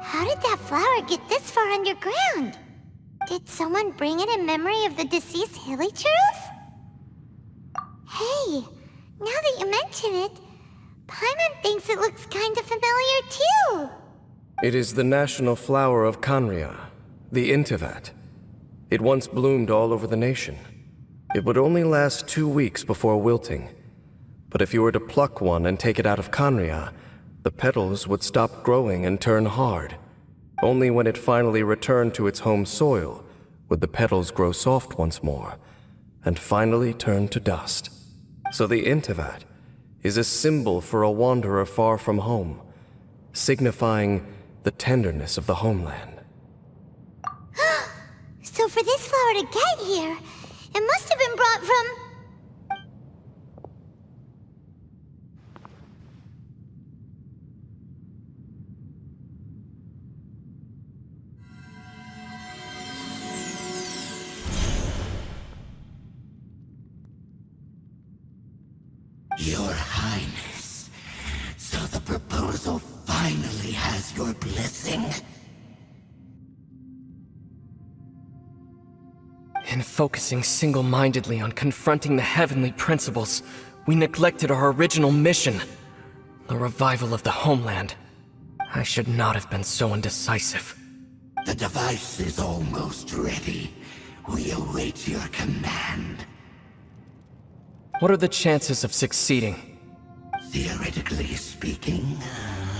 How did that flower get this far underground? Did someone bring it in memory of the deceased hilly churls? Hey, now that you mention it, Paimon thinks it looks kind of familiar too. It is the national flower of Khaenri'ah, the Tibata. It once bloomed all over the nation. It would only last 2 weeks before wilting. But if you were to pluck one and take it out of Khaenri'ah, the petals would stop growing and turn hard. Only when it finally returned to its home soil would the petals grow soft once more, and finally turn to dust. So the Tibata is a symbol for a wanderer far from home, signifying the tenderness of the homeland. So for this flower to get here, it must have been brought from... Your Highness, so the proposal finally has your blessing? In focusing single-mindedly on confronting the heavenly principles, we neglected our original mission, the revival of the homeland. I should not have been so indecisive. The device is almost ready. We await your command. What are the chances of succeeding? Theoretically speaking,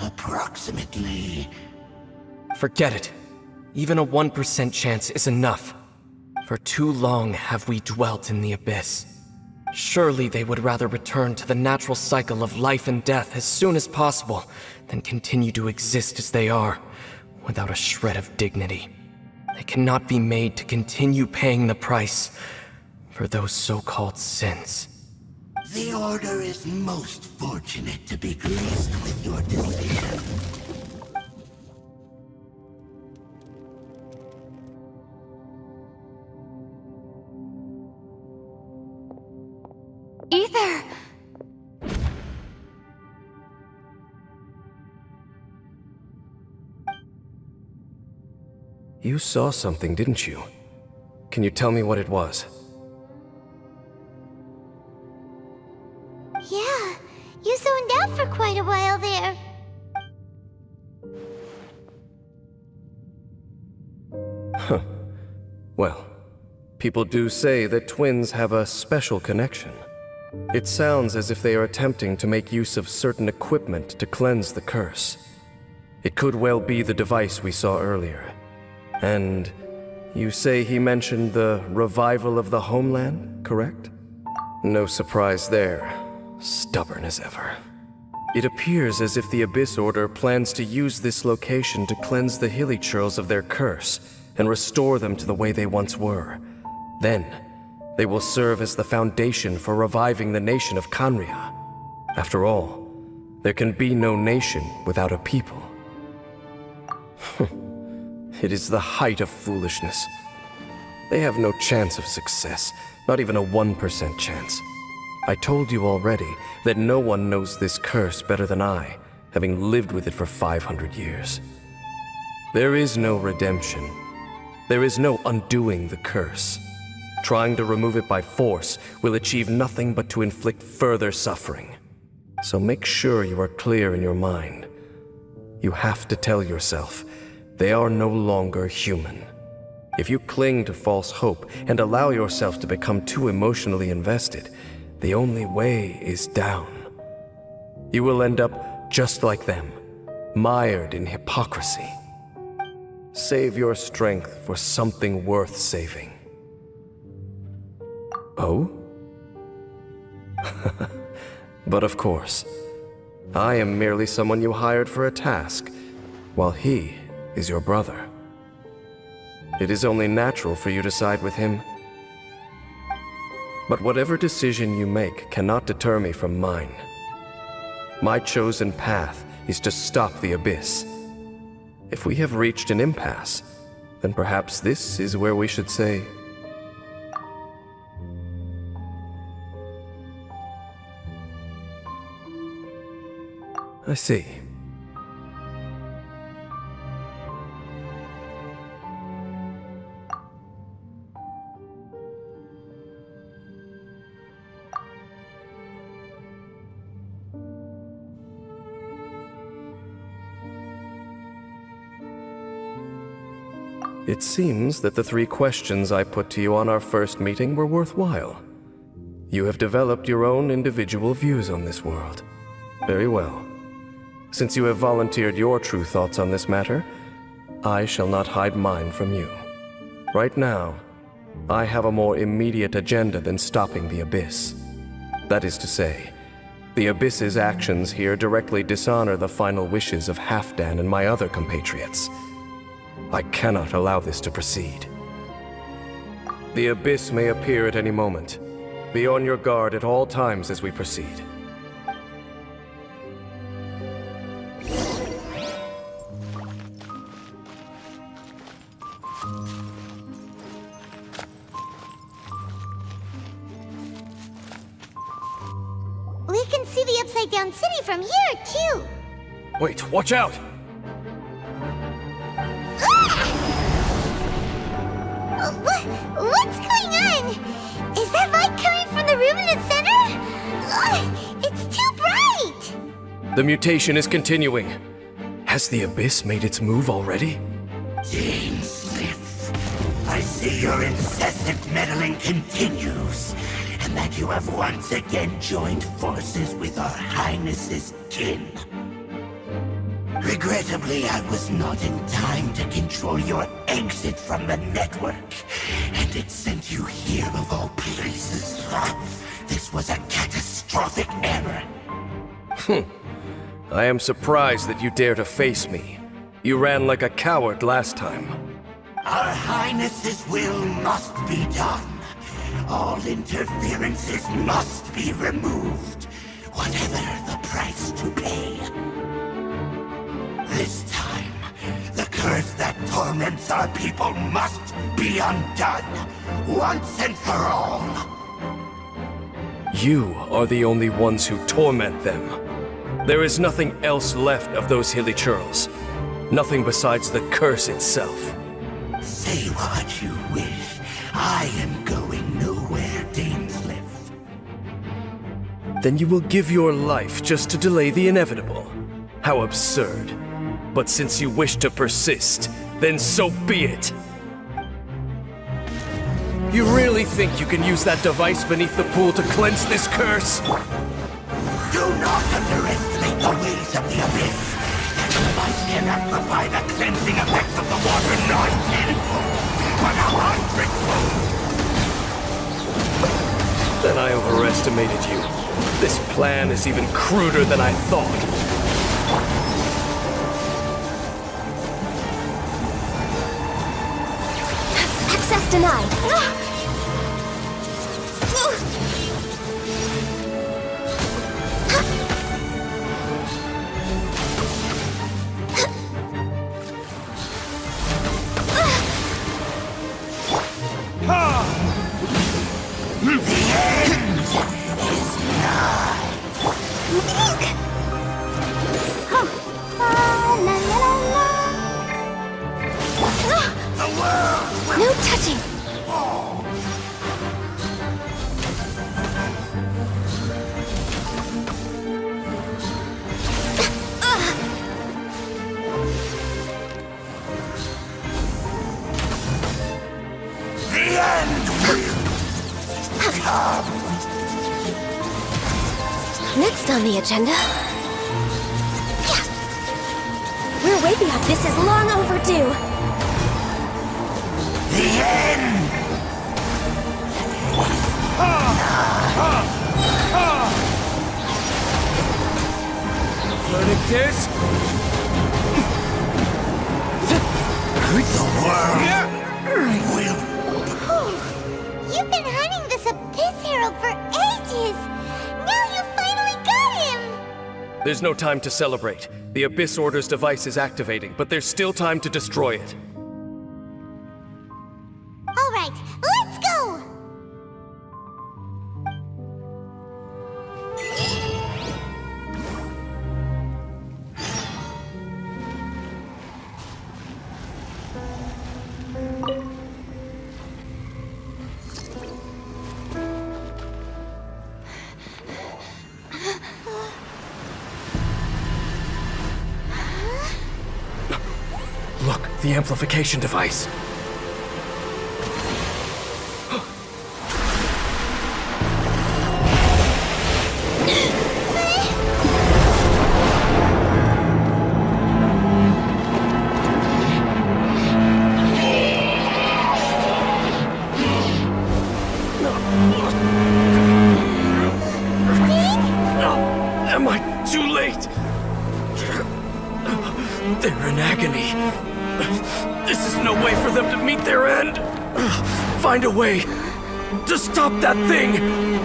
approximately. Forget it. Even a 1% chance is enough. For too long have we dwelt in the abyss. Surely they would rather return to the natural cycle of life and death as soon as possible than continue to exist as they are, without a shred of dignity. They cannot be made to continue paying the price for those so-called sins. The Order is most fortunate to be graced with your decision. Ether! You saw something, didn't you? Can you tell me what it was? Yeah, you zoned out for quite a while there. Huh. Well, people do say that twins have a special connection. It sounds as if they are attempting to make use of certain equipment to cleanse the curse. It could well be the device we saw earlier. And you say he mentioned the revival of the homeland, correct? No surprise there. Stubborn as ever. It appears as if the Abyss Order plans to use this location to cleanse the Hilly Churls of their curse and restore them to the way they once were. Then, They will serve as the foundation for reviving the nation of Khaenri'ah. After all, there can be no nation without a people. It is the height of foolishness. They have no chance of success, not even a 1% chance. I told you already that no one knows this curse better than I, having lived with it for 500 years. There is no redemption. There is no undoing the curse. Trying to remove it by force will achieve nothing but to inflict further suffering. So make sure you are clear in your mind. You have to tell yourself, they are no longer human. If you cling to false hope and allow yourself to become too emotionally invested, the only way is down. You will end up just like them, mired in hypocrisy. Save your strength for something worth saving. Oh? But of course, I am merely someone you hired for a task, while he is your brother. It is only natural for you to side with him. But whatever decision you make cannot deter me from mine. My chosen path is to stop the abyss. If we have reached an impasse, then perhaps this is where we should say, I see. It seems that the 3 questions I put to you on our first meeting were worthwhile. You have developed your own individual views on this world. Very well. Since you have volunteered your true thoughts on this matter, I shall not hide mine from you. Right now, I have a more immediate agenda than stopping the Abyss. That is to say, the Abyss's actions here directly dishonor the final wishes of Halfdan and my other compatriots. I cannot allow this to proceed. The Abyss may appear at any moment. Be on your guard at all times as we proceed. We can see the upside-down city from here, too. Wait, watch out! What's going on? Is that light coming from the room in the center? It's too bright! The mutation is continuing. Has the Abyss made its move already? Slip. I see your incessant meddling continues, and that you have once again joined forces with our Highness's kin. Regrettably, I was not in time to control your exit from the network, and it sent you here of all places. This was a catastrophic error. I am surprised that you dare to face me. You ran like a coward last time. Our Highness's will must be done. All interferences must be removed, whatever the price to pay. This time, the curse that torments our people must be undone, once and for all. You are the only ones who torment them. There is nothing else left of those hilly churls. Nothing besides the curse itself. Say what you wish. I am going nowhere, Dainsliff. Then you will give your life just to delay the inevitable. How absurd. But since you wish to persist, then so be it. You really think you can use that device beneath the pool to cleanse this curse? Do not underestimate the ways of the Abyss. That device can amplify the cleansing effects of the water not tenfold, but 100-fold. Then I overestimated you. This plan is even cruder than I thought. Access denied. La la la la. No touching! The end will come. Next on the agenda... We're way behind. This is long overdue. The end. Verdict is... The world will. You've been hunting this Abyss Hero for ages! Now you finally got him! There's no time to celebrate. The Abyss Order's device is activating, but there's still time to destroy it. Alright, let's go! Look, the amplification device. Am I too late? They're in agony. This is no way for them to meet their end. Find a way to stop that thing.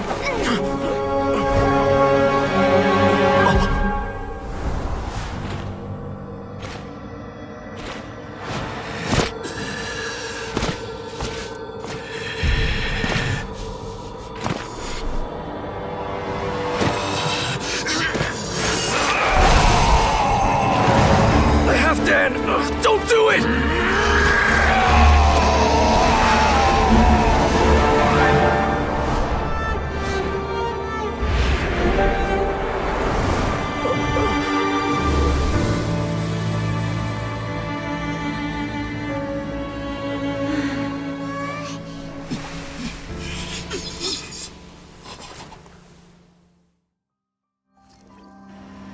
Dan, don't do it!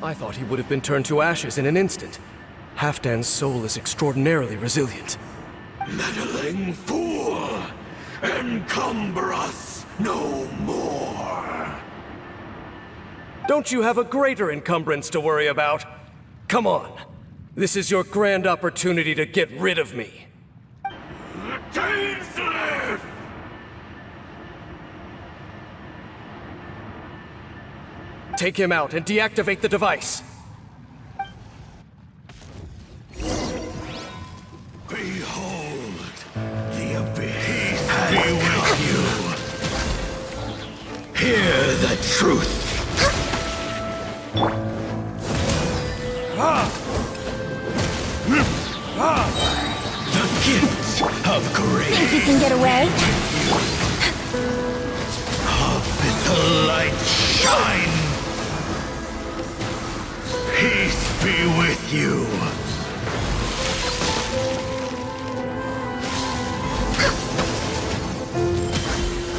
I thought he would have been turned to ashes in an instant. Halfdan's soul is extraordinarily resilient. Meddling fool! Encumber us no more! Don't you have a greater encumbrance to worry about? Come on. This is your grand opportunity to get rid of me. Dainsleif! Take him out and deactivate the device. Behold, the Abyss be with you. Hear the truth. The gift of grace. Think you can get away? Abyssal light shine. Peace be with you.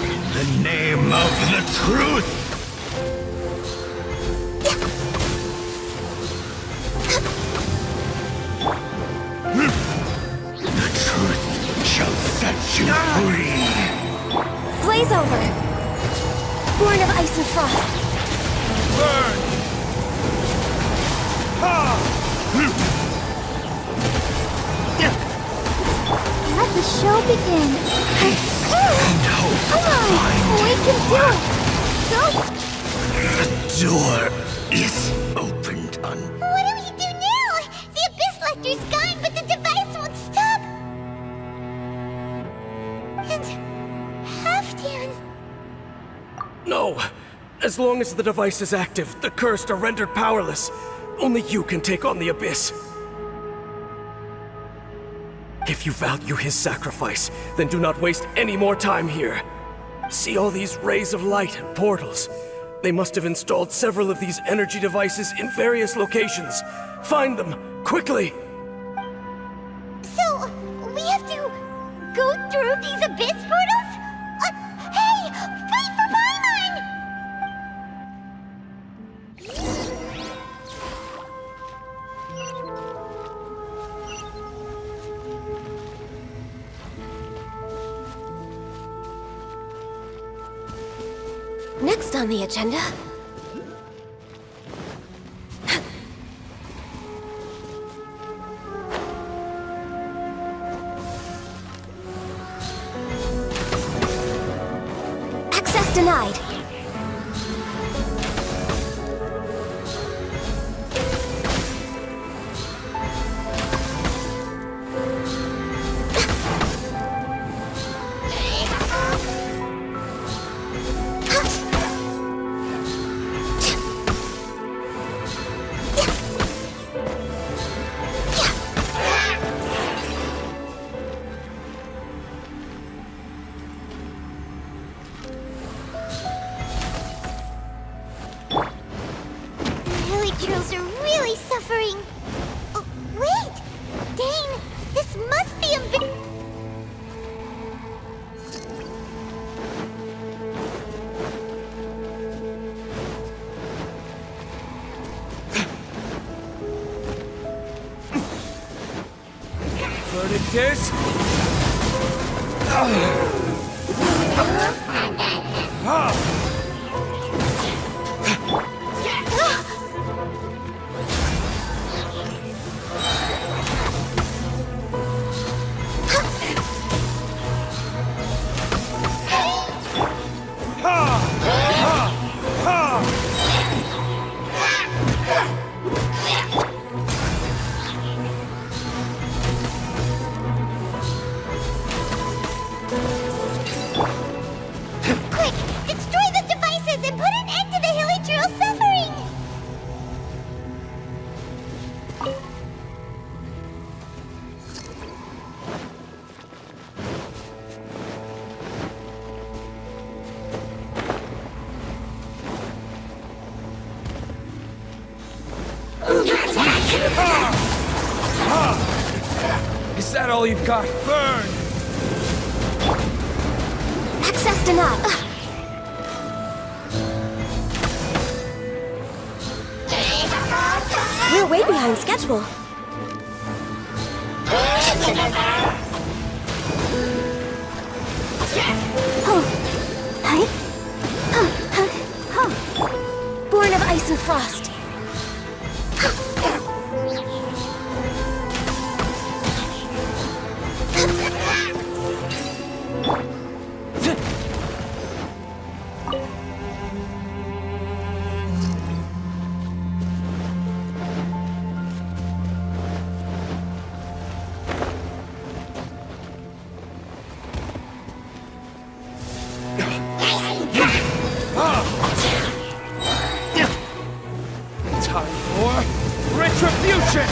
In the name of the truth. The truth shall set you free. Blaze over! Born of ice and frost. Burn! Let the show begin. And hope Come on, we can do it. Go. the door is opened on. What do we do now? The Abyss Lecter's gone, but the device won't stop. And Halfdan. No! As long as the device is active, the cursed are rendered powerless. Only you can take on the Abyss. If you value his sacrifice, then do not waste any more time here. See all these rays of light and portals? They must have installed several of these energy devices in various locations. Find them, quickly! So, we have to go through these abyss portals? Hey! Wait for Paimon! Next on the agenda... Access denied. Girls are really suffering. Oh, wait! Dane, this must be a bit... Verdict is... Quick! Destroy the devices and put an end to the Hilichurl's suffering! Is that all you've got? Burn! Access denied. We're way behind schedule. Born of ice and frost. Time for retribution!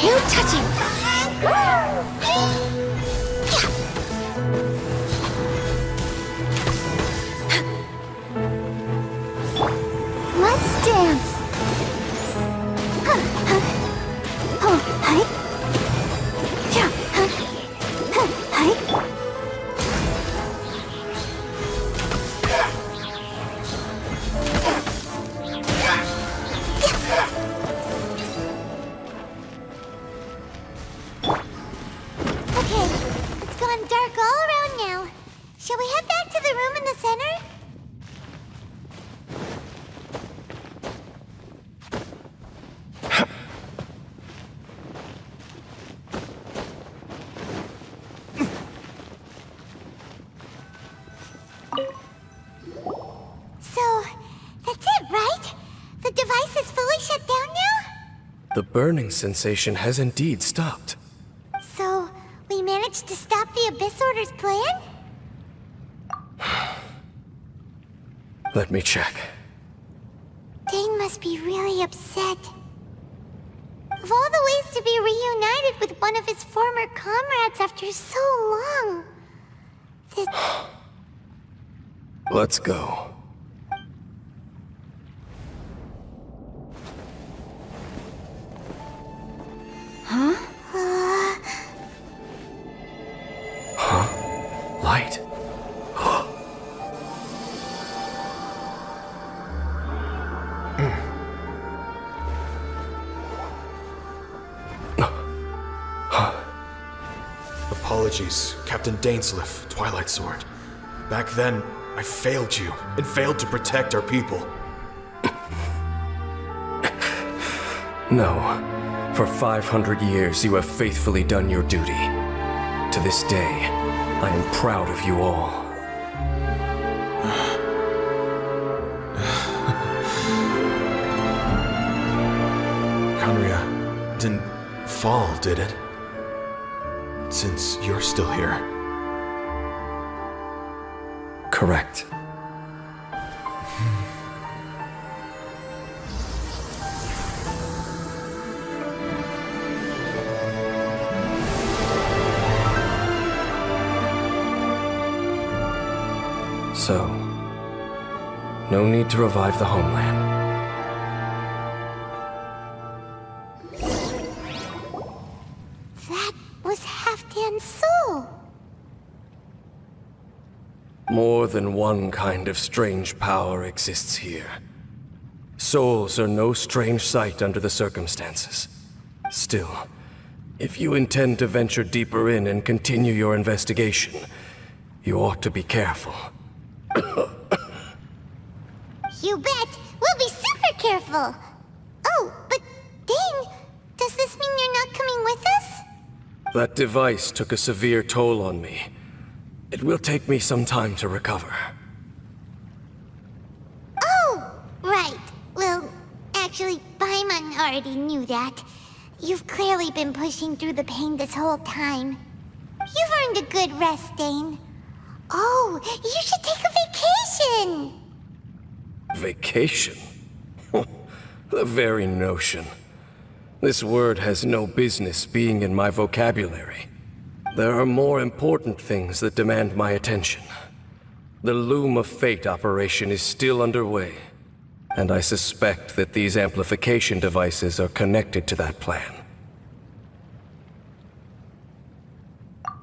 No touching. Let's dance. Okay, it's gone dark all around now. Shall we head back to the room in the center? So, that's it, right? The device is fully shut down now? The burning sensation has indeed stopped. So, we managed to stop the Abyss Abyss Order's plan? Let me check. Dane must be really upset. Of all the ways to be reunited with one of his former comrades after so long... Let's go. Huh? Light. Apologies, Captain Dainsleif, Twilight Sword. Back then, I failed you, and failed to protect our people. No. For 500 years, you have faithfully done your duty. To this day, I am proud of you all. Conria didn't fall, did it? Since you're still here. Correct. So, no need to revive the homeland. That was Halfdan's soul! More than one kind of strange power exists here. Souls are no strange sight under the circumstances. Still, if you intend to venture deeper in and continue your investigation, you ought to be careful. You bet! We'll be super careful! Oh, but Dane, does this mean you're not coming with us? That device took a severe toll on me. It will take me some time to recover. Oh, right. Well, actually, Paimon already knew that. You've clearly been pushing through the pain this whole time. You've earned a good rest, Dane. Oh, you should take a vacation! Vacation? The very notion. This word has no business being in my vocabulary. There are more important things that demand my attention. The Loom of Fate operation is still underway, and I suspect that these amplification devices are connected to that plan.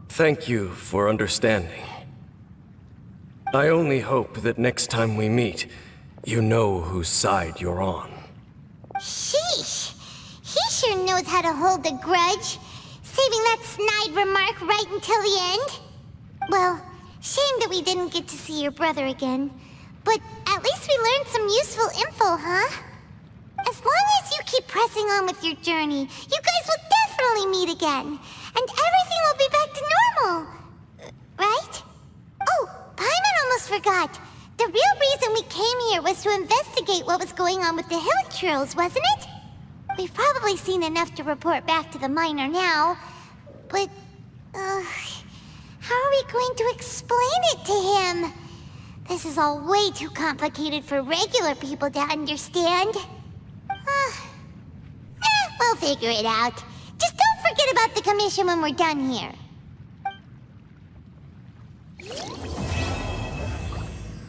Thank you for understanding. I only hope that next time we meet, you know whose side you're on. Sheesh! He sure knows how to hold a grudge, saving that snide remark right until the end. Well, shame that we didn't get to see your brother again, but at least we learned some useful info, huh? As long as you keep pressing on with your journey, you guys will definitely meet again, and everything will be back to normal. Right? Oh, Paimon almost forgot. The real reason we came here was to investigate what was going on with the hill trolls, wasn't it? We've probably seen enough to report back to the miner now, but, how are we going to explain it to him? This is all way too complicated for regular people to understand. We'll figure it out. Just don't forget about the commission when we're done here.